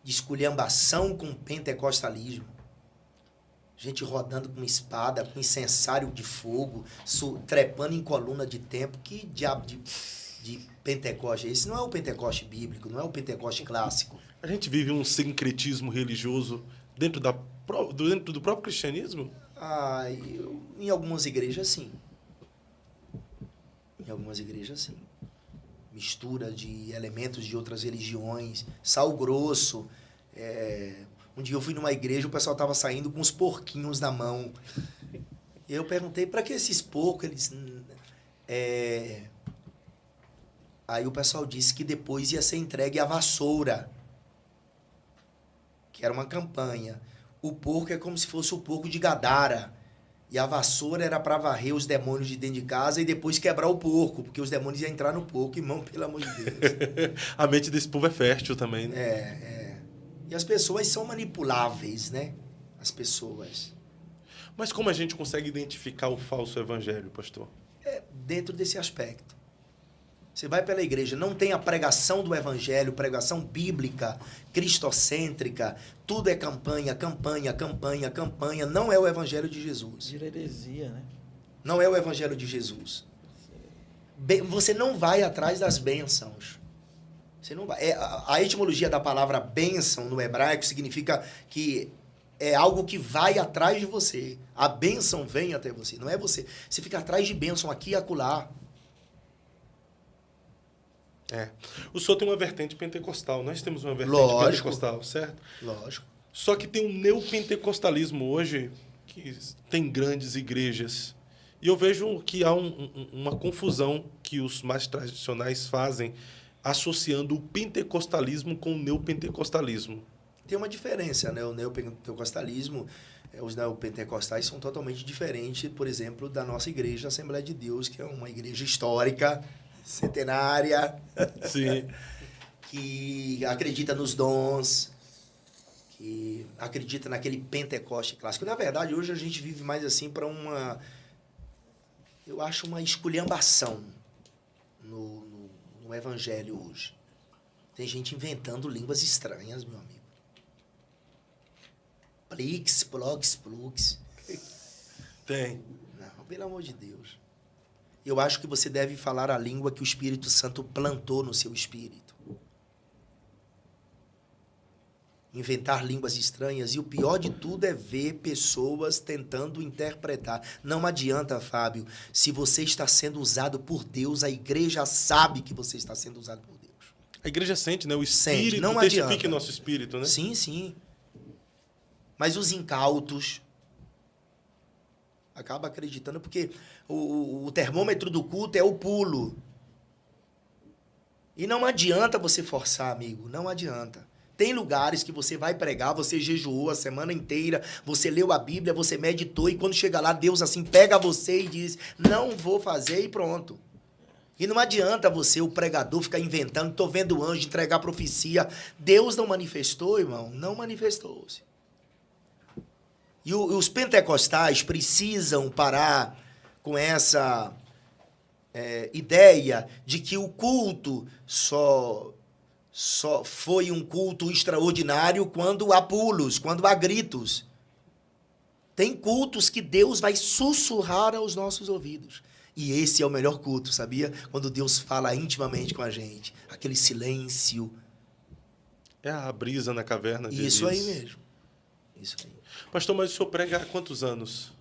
esculhambação com pentecostalismo. Gente rodando com espada, com incensário de fogo, trepando em coluna de templo. Que diabo de Pentecoste é esse? Não é o Pentecoste bíblico, não é o Pentecoste clássico.
A gente vive um sincretismo religioso dentro do próprio cristianismo?
Em algumas igrejas, sim. Em algumas igrejas, sim. Mistura de elementos de outras religiões, sal grosso. Um dia eu fui numa igreja, o pessoal estava saindo com uns porquinhos na mão. Eu perguntei, para que esses porcos? Aí o pessoal disse que depois ia ser entregue a vassoura, que era uma campanha. O porco é como se fosse o porco de Gadara. E a vassoura era para varrer os demônios de dentro de casa e depois quebrar o porco, porque os demônios iam entrar no porco, irmão, pelo amor de Deus.
A mente desse povo é fértil também, né?
E as pessoas são manipuláveis, né? As pessoas.
Mas como a gente consegue identificar o falso evangelho, pastor?
Dentro desse aspecto. Você vai pela igreja, não tem a pregação do evangelho, pregação bíblica, cristocêntrica, tudo é campanha, campanha, campanha, campanha. Não é o evangelho de Jesus.
Vira heresia, né?
Não é o evangelho de Jesus. Você não vai atrás das bênçãos. Você não vai. A etimologia da palavra bênção no hebraico significa que é algo que vai atrás de você. A bênção vem até você. Não é você. Você fica atrás de bênção aqui e acolá.
O senhor tem uma vertente pentecostal. Nós temos uma vertente pentecostal, certo?
Lógico.
Só que tem um neopentecostalismo hoje que tem grandes igrejas. E eu vejo que há uma confusão que os mais tradicionais fazem associando o pentecostalismo com o neopentecostalismo.
Tem uma diferença, né? O neopentecostalismo, os neopentecostais são totalmente diferentes, por exemplo, da nossa igreja, a Assembleia de Deus, que é uma igreja histórica, centenária,
Sim.
que acredita nos dons, que acredita naquele Pentecoste clássico. Na verdade, hoje a gente vive mais assim para eu acho uma esculhambação no evangelho hoje. Tem gente inventando línguas estranhas, meu amigo. Plix, plox, plux.
Tem.
Não, pelo amor de Deus. Eu acho que você deve falar a língua que o Espírito Santo plantou no seu espírito. Inventar línguas estranhas. E o pior de tudo é ver pessoas tentando interpretar. Não adianta, Fábio. Se você está sendo usado por Deus, a igreja sabe que você está sendo usado por Deus.
A igreja sente, né? O espírito
Sente, não
testifica
adianta.
em nosso espírito, né?
Sim, sim. Mas os incautos acabam acreditando, porque o termômetro do culto é o pulo. E não adianta você forçar, amigo. Não adianta. Tem lugares que você vai pregar, você jejuou a semana inteira, você leu a Bíblia, você meditou, e quando chega lá, Deus assim pega você e diz, não vou fazer, e pronto. E não adianta você, o pregador, ficar inventando, tô vendo anjo, entregar profecia. Deus não manifestou, irmão, não manifestou-se. E os pentecostais precisam parar com essa ideia de que o culto só foi um culto extraordinário quando há pulos, quando há gritos. Tem cultos que Deus vai sussurrar aos nossos ouvidos. E esse é o melhor culto, sabia? Quando Deus fala intimamente com a gente. Aquele silêncio.
É a brisa na caverna de
Isso aí
Elias.
mesmo. Isso aí.
Pastor, mas o senhor prega há quantos anos?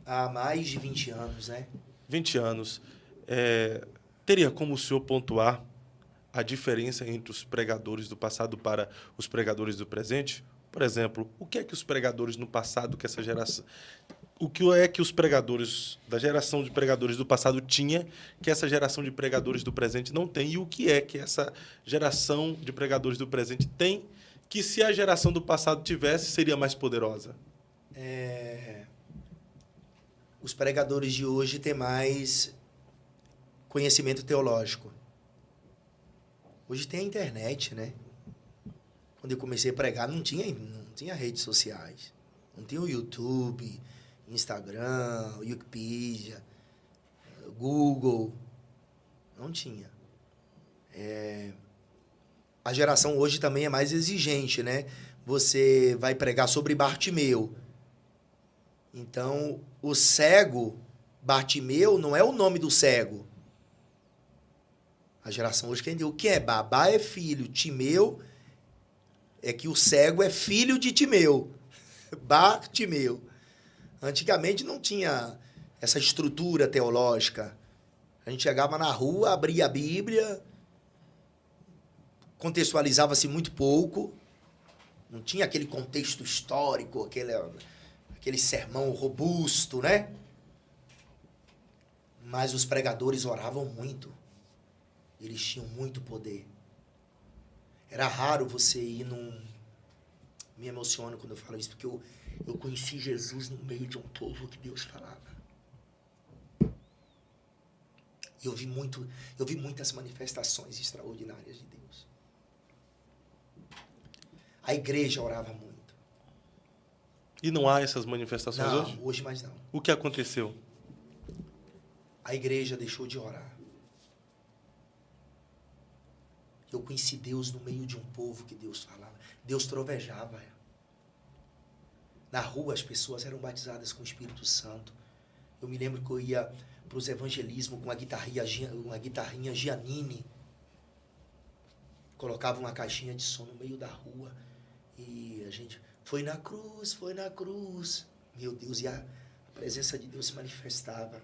Há mais de 20 anos, né?
20 anos. Teria como o senhor pontuar a diferença entre os pregadores do passado para os pregadores do presente? Por exemplo, o que é que os pregadores no passado, que essa geração... O que é que os pregadores da geração de pregadores do passado tinha que essa geração de pregadores do presente não tem? E o que é que essa geração de pregadores do presente tem que, se a geração do passado tivesse, seria mais poderosa?
Os pregadores de hoje têm mais conhecimento teológico. Hoje tem a internet, né? Quando eu comecei a pregar, não tinha redes sociais. Não tinha o YouTube, Instagram, Wikipedia, Google. Não tinha. A geração hoje também é mais exigente, né? Você vai pregar sobre Bartimeu. Então, o cego, Bartimeu, não é o nome do cego. A geração hoje quer entender o que é. Babá é filho, Timeu é que o cego é filho de Timeu. Bartimeu. Antigamente não tinha essa estrutura teológica. A gente chegava na rua, abria a Bíblia, contextualizava-se muito pouco, não tinha aquele contexto histórico, aquele sermão robusto, né? Mas os pregadores oravam muito. Eles tinham muito poder. Era raro você ir num... Me emociono quando eu falo isso, porque eu conheci Jesus no meio de um povo que Deus falava. Eu vi muitas manifestações extraordinárias de Deus. A igreja orava muito.
E não há essas manifestações hoje?
Não, hoje mais não.
O que aconteceu?
A igreja deixou de orar. Eu conheci Deus no meio de um povo que Deus falava. Deus trovejava. Na rua as pessoas eram batizadas com o Espírito Santo. Eu me lembro que eu ia para os evangelismos com uma guitarrinha Giannini. Colocava uma caixinha de som no meio da rua. E a gente... Foi na cruz, foi na cruz. Meu Deus, e a presença de Deus se manifestava.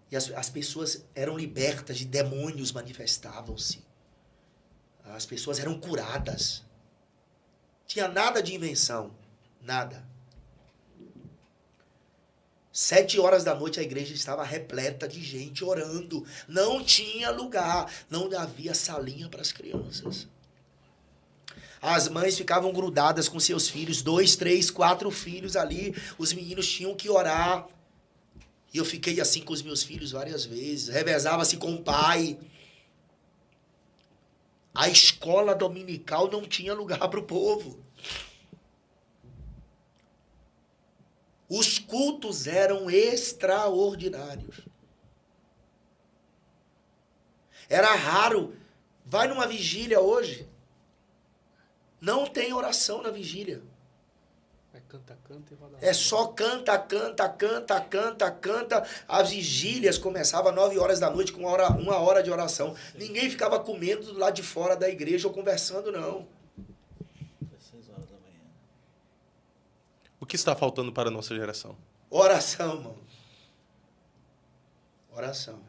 E as pessoas eram libertas de demônios, manifestavam-se. As pessoas eram curadas. Tinha nada de invenção. Nada. 7h da noite a igreja estava repleta de gente orando. Não tinha lugar. Não havia salinha para as crianças. As mães ficavam grudadas com seus filhos. 2, 3, 4 filhos ali. Os meninos tinham que orar. E eu fiquei assim com os meus filhos várias vezes. Revezava-se com o pai. A escola dominical não tinha lugar para o povo. Os cultos eram extraordinários. Era raro. Vai numa vigília hoje. Não tem oração na vigília. É só canta. As vigílias começavam às 9h da noite com 1 hora de oração. Ninguém ficava comendo do lado de fora da igreja ou conversando, não.
6 horas da manhã.
O que está faltando para a nossa geração?
Oração, irmão. Oração.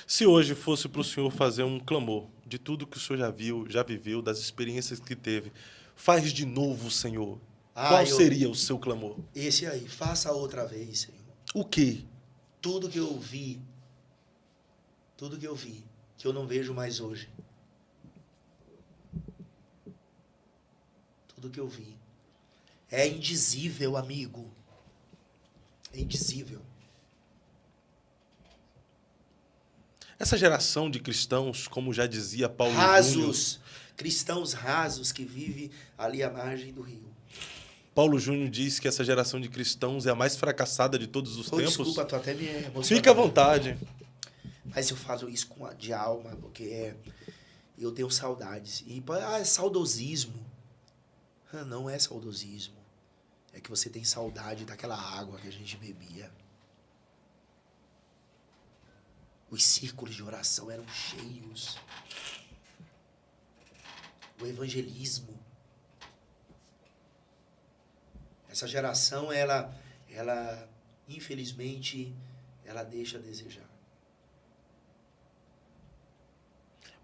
Se hoje fosse para o senhor fazer um clamor de tudo que o senhor já viu, já viveu, das experiências que teve, faz de novo, Senhor. Qual seria o seu clamor?
Esse aí, faça outra vez, Senhor.
O quê?
Tudo que eu vi, que eu não vejo mais hoje, Tudo que eu vi. É indizível, amigo. É indizível.
Essa geração de cristãos, como já dizia Paulo Júnior...
Rasos. Cristãos rasos que vivem ali à margem do rio.
Paulo Júnior diz que essa geração de cristãos é a mais fracassada de todos os tempos.
Desculpa, tô até me emocionando.
Fica à vontade.
Mas eu falo isso de alma, porque eu tenho saudades. E é saudosismo. Não é saudosismo. É que você tem saudade daquela água que a gente bebia. Os círculos de oração eram cheios. O evangelismo. Essa geração, ela infelizmente, ela deixa a desejar.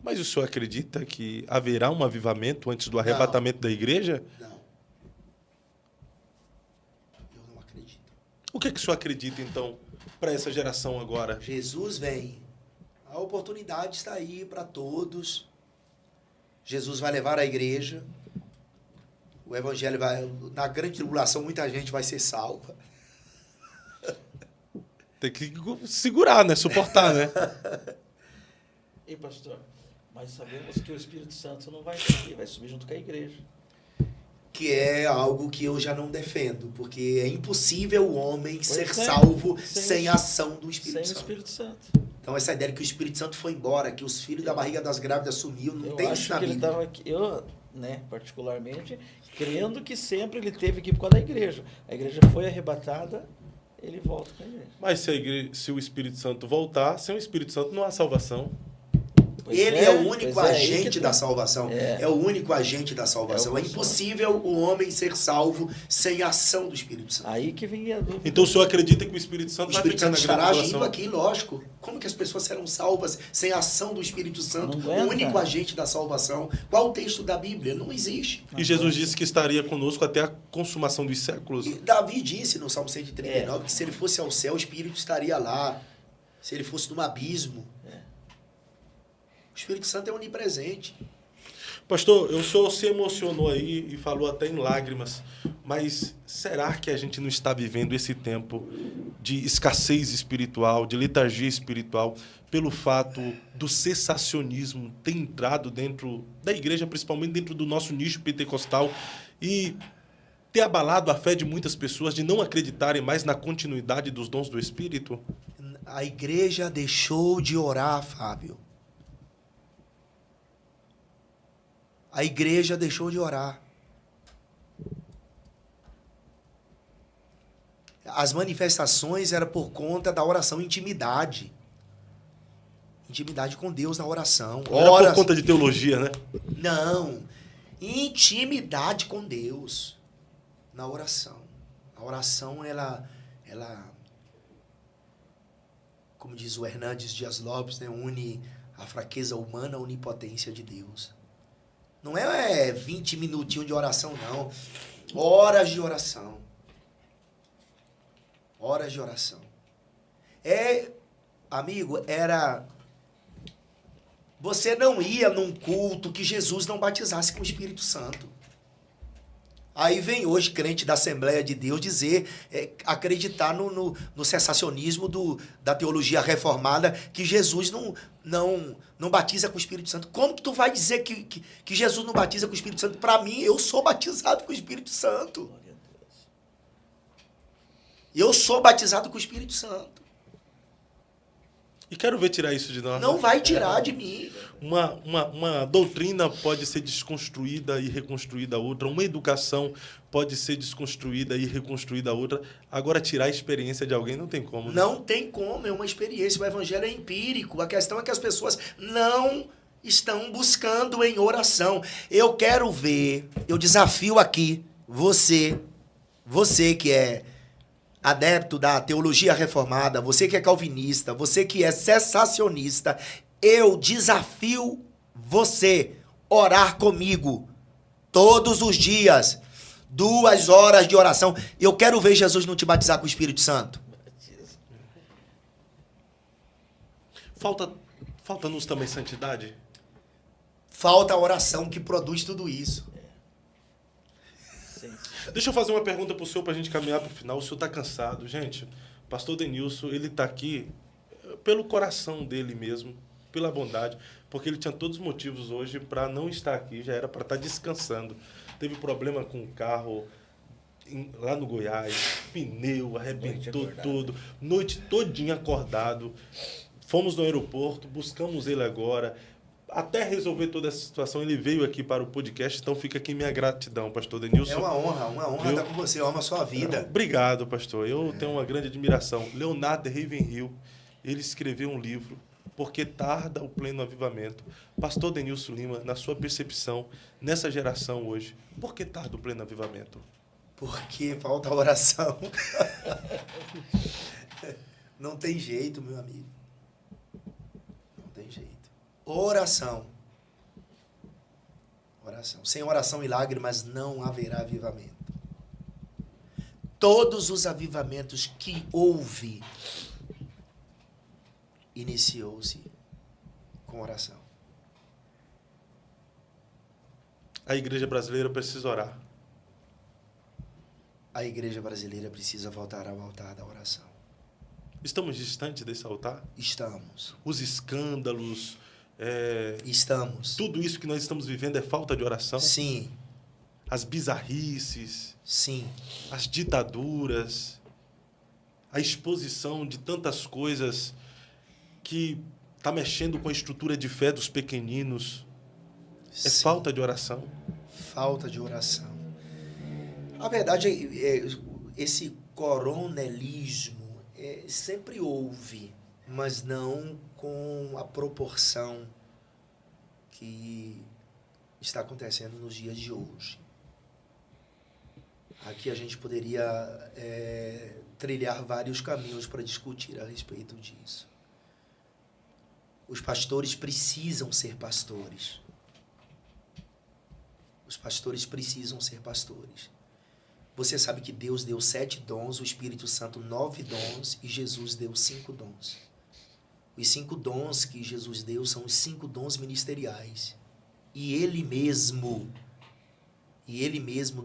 Mas o senhor acredita que haverá um avivamento antes do arrebatamento da igreja?
Não. Eu não acredito.
O que o senhor acredita, então, para essa geração agora?
Jesus vem. A oportunidade está aí para todos. Jesus vai levar a igreja. O evangelho vai... Na grande tribulação, muita gente vai ser salva.
Tem que segurar, né? Suportar, né?
E pastor, mas sabemos que o Espírito Santo não vai subir, vai subir junto com a igreja.
Que é algo que eu já não defendo, porque é impossível o homem ser salvo sem a ação do Espírito Santo.
Sem o Espírito Santo.
Então essa ideia de que o Espírito Santo foi embora, que os filhos da barriga das grávidas sumiu, não tem isso na Bíblia.
Eu acho que ele estava aqui, particularmente, crendo que sempre ele teve que ir por causa da igreja. A igreja foi arrebatada, ele volta com a igreja.
Mas se o Espírito Santo voltar, sem o Espírito Santo não há salvação.
Ele é o único agente da salvação. É o único agente da salvação. É impossível o homem ser salvo sem a ação do Espírito Santo.
Aí que vem a dúvida.
Então o senhor acredita que o Espírito Santo vai ficar na
estará
grande
agindo aqui, lógico. Como que as pessoas serão salvas sem a ação do Espírito Santo? O único agente da salvação. Qual o texto da Bíblia? Não existe.
E Jesus disse que estaria conosco até a consumação dos séculos.
E Davi disse no Salmo 139 que se ele fosse ao céu, o Espírito estaria lá. Se ele fosse num abismo. O Espírito Santo é onipresente.
Pastor, o senhor se emocionou aí e falou até em lágrimas, mas será que a gente não está vivendo esse tempo de escassez espiritual, de letargia espiritual, pelo fato do cessacionismo ter entrado dentro da igreja, principalmente dentro do nosso nicho pentecostal, e ter abalado a fé de muitas pessoas de não acreditarem mais na continuidade dos dons do Espírito?
A igreja deixou de orar, Fábio. A igreja deixou de orar. As manifestações eram por conta da oração, intimidade. Intimidade com Deus na oração.
Era por conta de teologia, né?
Não. Intimidade com Deus na oração. A oração, ela como diz o Hernandes Dias Lopes, né, une a fraqueza humana à onipotência de Deus. Não é 20 minutinhos de oração, não. Horas de oração. Horas de oração. Amigo, você não ia num culto que Jesus não batizasse com o Espírito Santo. Aí vem hoje crente da Assembleia de Deus dizer, acreditar no cessacionismo da teologia reformada, que Jesus não batiza com o Espírito Santo. Como que tu vai dizer que Jesus não batiza com o Espírito Santo? Para mim, eu sou batizado com o Espírito Santo. Eu sou batizado com o Espírito Santo.
E quero ver tirar isso de nós.
Não vai tirar de mim.
Uma doutrina pode ser desconstruída e reconstruída outra. Uma educação pode ser desconstruída e reconstruída outra. Agora, tirar a experiência de alguém não tem como. Né?
Não tem como. É uma experiência. O evangelho é empírico. A questão é que as pessoas não estão buscando em oração. Eu quero ver, eu desafio aqui, você que é adepto da teologia reformada, você que é calvinista, você que é cessacionista, eu desafio você orar comigo todos os dias, 2 horas de oração. Eu quero ver Jesus não te batizar com o Espírito Santo.
Falta-nos também santidade?
Falta a oração que produz tudo isso.
Sim.
Deixa eu fazer uma pergunta para o senhor, para a gente caminhar para o final. O senhor está cansado. Gente, pastor Denilson, ele está aqui pelo coração dele mesmo, pela bondade, porque ele tinha todos os motivos hoje para não estar aqui, já era para estar descansando. Teve problema com o carro lá no Goiás, pneu, arrebentou tudo, noite todinha acordado. Fomos no aeroporto, buscamos ele agora. Até resolver toda essa situação, ele veio aqui para o podcast, então fica aqui minha gratidão, pastor Denilson.
É uma honra estar com você, eu amo a sua vida.
Obrigado, pastor. Eu tenho uma grande admiração. Leonardo Ravenhill, ele escreveu um livro, Porque Tarda o Pleno Avivamento. Pastor Denilson Lima, na sua percepção, nessa geração hoje, por que tarda o pleno avivamento?
Porque falta oração. Não tem jeito, meu amigo. Não tem jeito. Oração. Oração. Sem oração e lágrimas não haverá avivamento. Todos os avivamentos que houve iniciou-se com oração.
A igreja brasileira precisa orar.
A igreja brasileira precisa voltar ao altar da oração.
Estamos distantes desse altar?
Estamos.
Os escândalos,
Estamos.
tudo isso que nós estamos vivendo é falta de oração?
Sim.
As bizarrices,
Sim.
as ditaduras, a exposição de tantas coisas que está mexendo com a estrutura de fé dos pequeninos. É
Sim.
falta de oração?
Falta de oração. A verdade é esse coronelismo sempre houve, mas não com a proporção que está acontecendo nos dias de hoje. Aqui a gente poderia trilhar vários caminhos para discutir a respeito disso. Os pastores precisam ser pastores. Os pastores precisam ser pastores. Você sabe que Deus deu 7 dons, o Espírito Santo 9 dons e Jesus deu 5 dons. Os 5 dons que Jesus deu são os 5 dons ministeriais. E Ele mesmo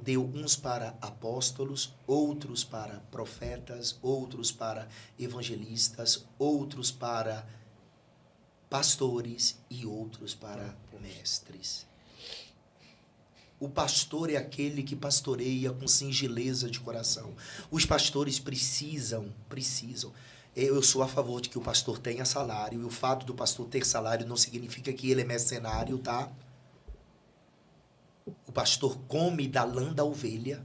deu uns para apóstolos, outros para profetas, outros para evangelistas, outros para pastores e outros para mestres. O pastor é aquele que pastoreia com singeleza de coração. Os pastores precisam. Eu sou a favor de que o pastor tenha salário, e o fato do pastor ter salário não significa que ele é mercenário, tá? O pastor come da lã da ovelha.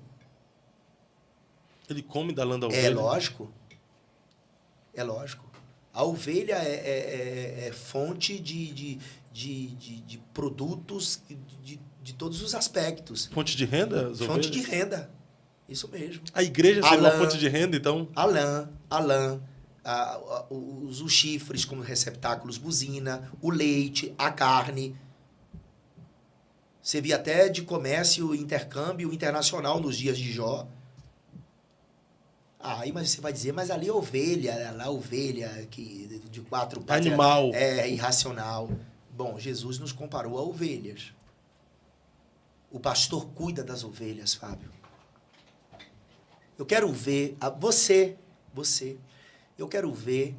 Ele come da lã da ovelha?
É lógico. É lógico. A ovelha é fonte de produtos de todos os aspectos.
Fonte de renda? As
Fonte
ovelhas?
de renda. Isso mesmo.
A igreja seria uma fonte de renda, então?
A lã, os chifres como receptáculos buzina, o leite, a carne. Servia até de comércio, intercâmbio internacional nos dias de Jó. Aí mas você vai dizer, mas ali a ovelha que de 4 patas
Animal.
é irracional. Bom, Jesus nos comparou a ovelhas. O pastor cuida das ovelhas, Fábio. Eu quero ver você, eu quero ver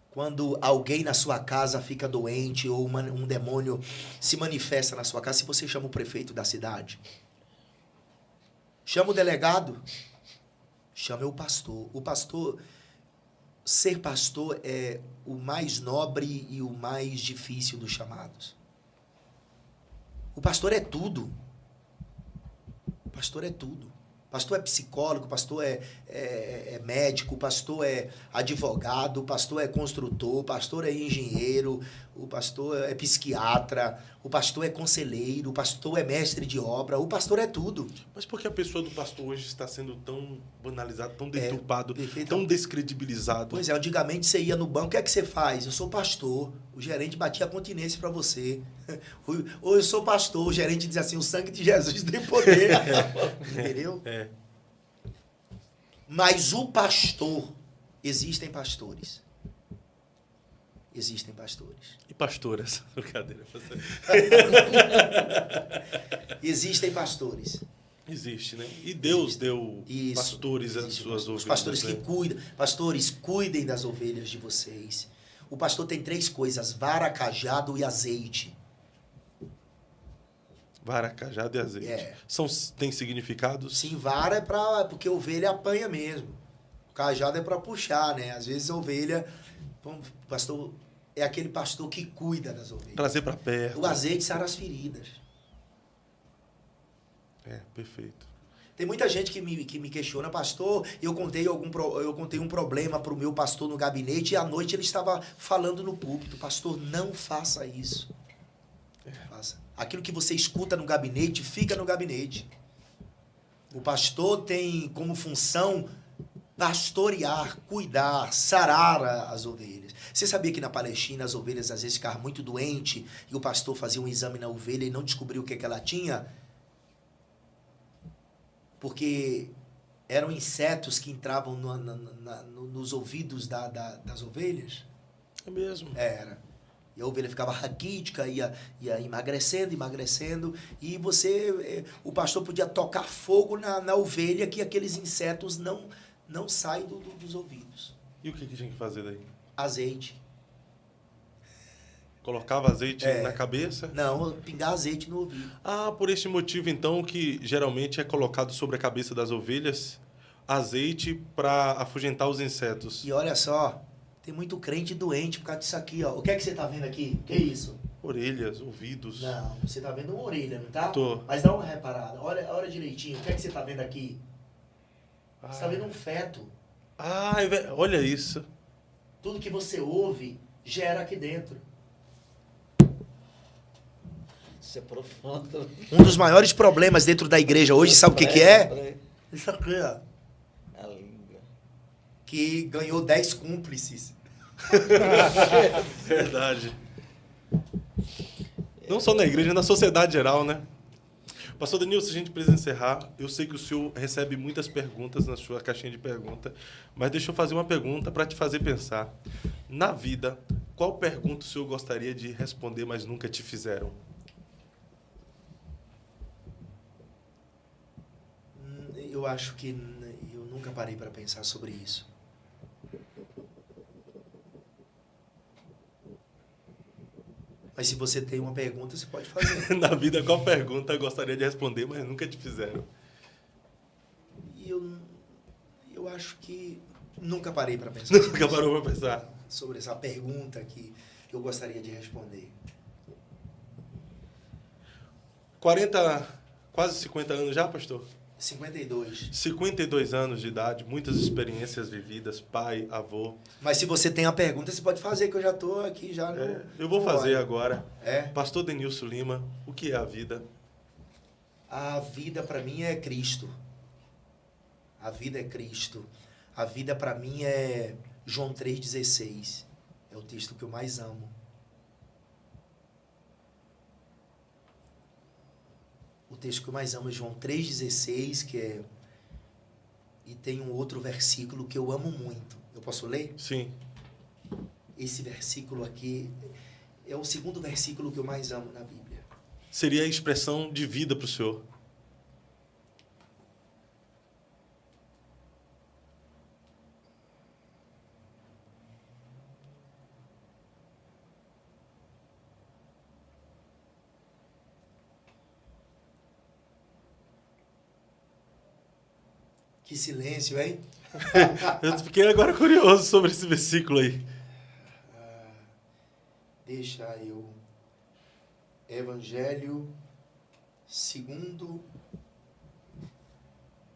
quando alguém na sua casa fica doente ou um demônio se manifesta na sua casa, se você chama o prefeito da cidade, chama o delegado, chama o pastor. Ser pastor é o mais nobre e o mais difícil dos chamados. O pastor é tudo. O pastor é tudo. O pastor é psicólogo, o pastor é médico, o pastor é advogado, o pastor é construtor, o pastor é engenheiro, o pastor é psiquiatra, o pastor é conselheiro, o pastor é mestre de obra, o pastor é tudo.
Mas por que a pessoa do pastor hoje está sendo tão banalizada, tão deturpado,
perfeito.
tão descredibilizado?
Pois é, antigamente você ia no banco, o que é que você faz? Eu sou pastor, o gerente batia a continência para você. Ou eu sou pastor, o gerente diz assim, o sangue de Jesus tem poder. Entendeu?
É.
Mas o pastor, existem pastores. Existem pastores.
E pastoras? Brincadeira.
Existem pastores.
Existe, né? E Deus deu
Isso,
pastores às
existe.
suas
Os
ovelhas.
pastores
né?
que cuidam. Pastores, cuidem das ovelhas de vocês. O pastor tem 3 coisas: vara, cajado e azeite.
Vara, cajado e azeite.
É.
Tem significados?
Sim, vara é porque a ovelha apanha mesmo. O cajado é para puxar, né? Às vezes a ovelha... O pastor é aquele pastor que cuida das ovelhas.
Trazer para perto.
O azeite sara as feridas.
É, perfeito.
Tem muita gente que me questiona, pastor, eu contei um problema para o meu pastor no gabinete e à noite ele estava falando no púlpito. Pastor, não faça isso. Faça. Aquilo que você escuta no gabinete, fica no gabinete. O pastor tem como função pastorear, cuidar, sarar as ovelhas. Você sabia que na Palestina as ovelhas às vezes ficavam muito doentes e o pastor fazia um exame na ovelha e não descobriu o que ela tinha? Porque eram insetos que entravam nos ouvidos das ovelhas.
É mesmo.
Era. E a ovelha ficava raquítica, ia emagrecendo, e o pastor podia tocar fogo na ovelha que aqueles insetos não saem dos ouvidos.
E o que tinha que fazer daí?
Azeite.
Colocava azeite na cabeça?
Não, pingar azeite no ouvido.
Ah, por este motivo, então, que geralmente é colocado sobre a cabeça das ovelhas azeite para afugentar os insetos.
E olha só, tem muito crente doente por causa disso aqui, ó. O que é que você tá vendo aqui? O que é isso?
Orelhas, ouvidos.
Não, você tá vendo uma orelha, não tá?
Tô.
Mas dá uma reparada. Olha direitinho. O que é que você tá vendo aqui? Você tá vendo um feto.
Ah, olha isso.
Tudo que você ouve gera aqui dentro.
Isso é profundo.
Um dos maiores problemas dentro da igreja hoje, sabe o que é? Isso aqui, ó.
A língua.
Que ganhou 10 cúmplices.
Verdade. Não só na igreja, na sociedade geral, né? Pastor Denilson, a gente precisa encerrar. Eu sei que o senhor recebe muitas perguntas na sua caixinha de pergunta, mas deixa eu fazer uma pergunta para te fazer pensar. Na vida, qual pergunta o senhor gostaria de responder, mas nunca te fizeram?
Eu acho que eu nunca parei para pensar sobre isso. Mas se você tem uma pergunta, você pode fazer.
Na vida, qual pergunta gostaria de responder, mas nunca te fizeram?
E eu acho que nunca parei para pensar
Nunca parou para pensar?
sobre essa pergunta que eu gostaria de responder.
40, quase 50 anos já, pastor?
52.
52 anos de idade, muitas experiências vividas, pai, avô.
Mas se você tem a pergunta, você pode fazer, que eu já estou aqui já.
Eu vou fazer agora.
É?
Pastor Denilson Lima, o que é a vida?
A vida para mim é Cristo. A vida é Cristo. A vida para mim é João 3,16. É o texto que eu mais amo. O texto que eu mais amo é João 3,16, que é... E tem um outro versículo que eu amo muito. Eu posso ler?
Sim.
Esse versículo aqui é o segundo versículo que eu mais amo na Bíblia.
Seria a expressão de vida para o senhor.
Que silêncio, hein?
Eu fiquei agora curioso sobre esse versículo aí.
Deixa eu... Evangelho segundo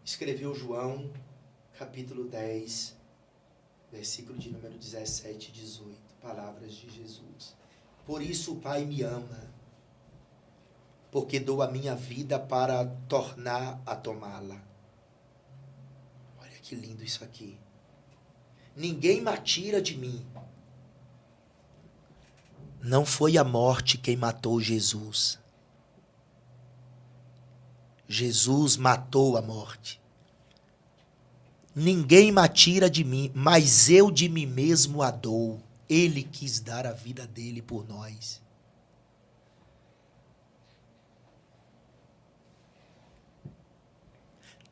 escreveu João, capítulo 10, versículo de número 17 e 18. Palavras de Jesus. Por isso o Pai me ama, porque dou a minha vida para tornar a tomá-la. Olha que lindo isso aqui. Ninguém me tira de mim. Não foi a morte quem matou Jesus. Jesus matou a morte. Ninguém me tira de mim, mas eu de mim mesmo a dou. Ele quis dar a vida dele por nós.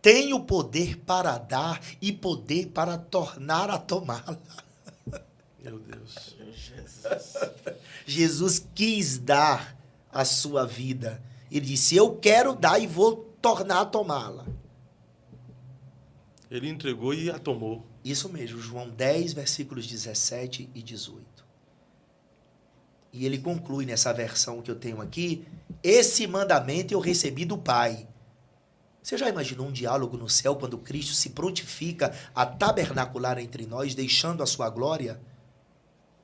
tenho poder para dar e poder para tornar a tomá-la.
Meu Deus.
Jesus quis dar a sua vida. Ele disse, eu quero dar e vou tornar a tomá-la.
Ele entregou e a tomou.
Isso mesmo, João 10, versículos 17 e 18. E ele conclui nessa versão que eu tenho aqui, esse mandamento eu recebi do Pai. Você já imaginou um diálogo no céu quando Cristo se prontifica a tabernacular entre nós, deixando a sua glória?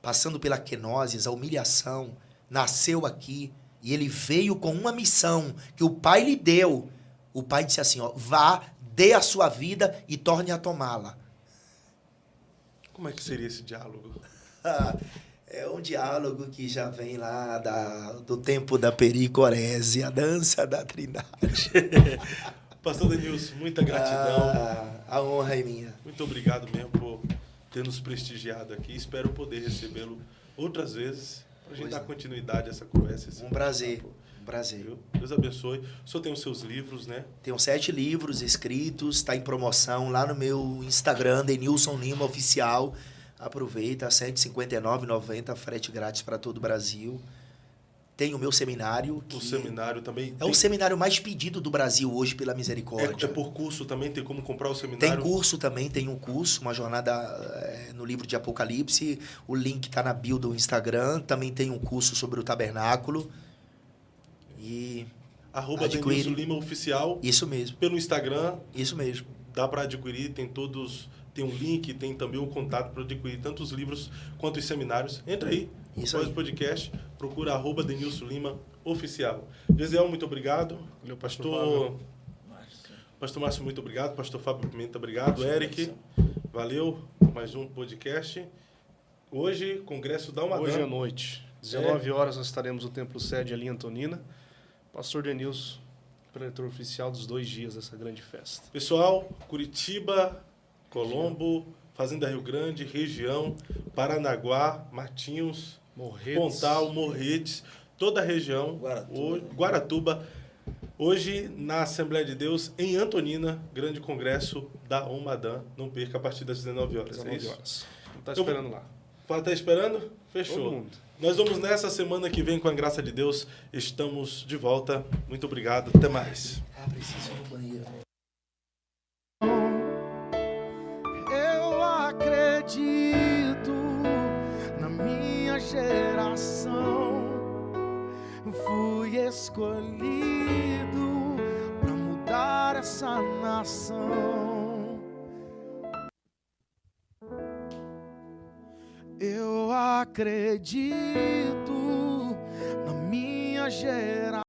Passando pela quenoses, a humilhação, nasceu aqui, e ele veio com uma missão que o Pai lhe deu. O Pai disse assim, ó, vá, dê a sua vida e torne a tomá-la.
Como é que seria esse diálogo?
É um diálogo que já vem lá do tempo da pericorese, a dança da trindade.
Pastor Denilson, muita gratidão.
A honra é minha.
Muito obrigado mesmo por ter nos prestigiado aqui. Espero poder recebê-lo outras vezes para a gente dar continuidade a essa conversa.
Um prazer. Um prazer.
Viu? Deus abençoe. O senhor tem os seus livros, né?
Tenho 7 livros escritos, está em promoção lá no meu Instagram, Denilson Lima Oficial. Aproveita, R$ 159,90, frete grátis para todo o Brasil. Tem o meu seminário.
O seminário também.
É o seminário mais pedido do Brasil hoje, pela misericórdia.
É por curso também? Tem como comprar o seminário?
Tem curso também, tem um curso, uma jornada no livro de Apocalipse. O link está na bio do Instagram. Também tem um curso sobre o tabernáculo. E
@Denilson Lima Oficial.
Isso mesmo.
Pelo Instagram.
Isso mesmo.
Dá para adquirir, tem um link, tem também um contato para adquirir tanto os livros quanto os seminários. Entra aí, após o podcast, procura @Denilson Lima Oficial. Gesiel, muito obrigado.
Valeu,
Pastor Márcio, muito obrigado. Pastor Fábio Pimenta, obrigado. Eric, valeu por mais um podcast. Hoje, Congresso da Almadã.
Hoje à noite, 19 horas, nós estaremos no Templo Sede ali em Antonina. Pastor Denilson, preletor oficial dos 2 dias dessa grande festa.
Pessoal, Curitiba, Colombo, Fazenda Rio Grande, região, Paranaguá, Matinhos,
Morretes.
Pontal, Morretes, toda a região, Guaratuba. Hoje, na Assembleia de Deus, em Antonina, grande congresso da Almadã. Não perca, a partir das 19 horas.
19
é
horas. Está esperando lá.
Está esperando? Fechou.
Todo mundo.
Nós vamos nessa semana que vem, com a graça de Deus. Estamos de volta. Muito obrigado. Até mais.
Preciso ir no banheiro.
Eu acredito na minha geração. Fui escolhido para mudar essa nação. Eu acredito na minha geração.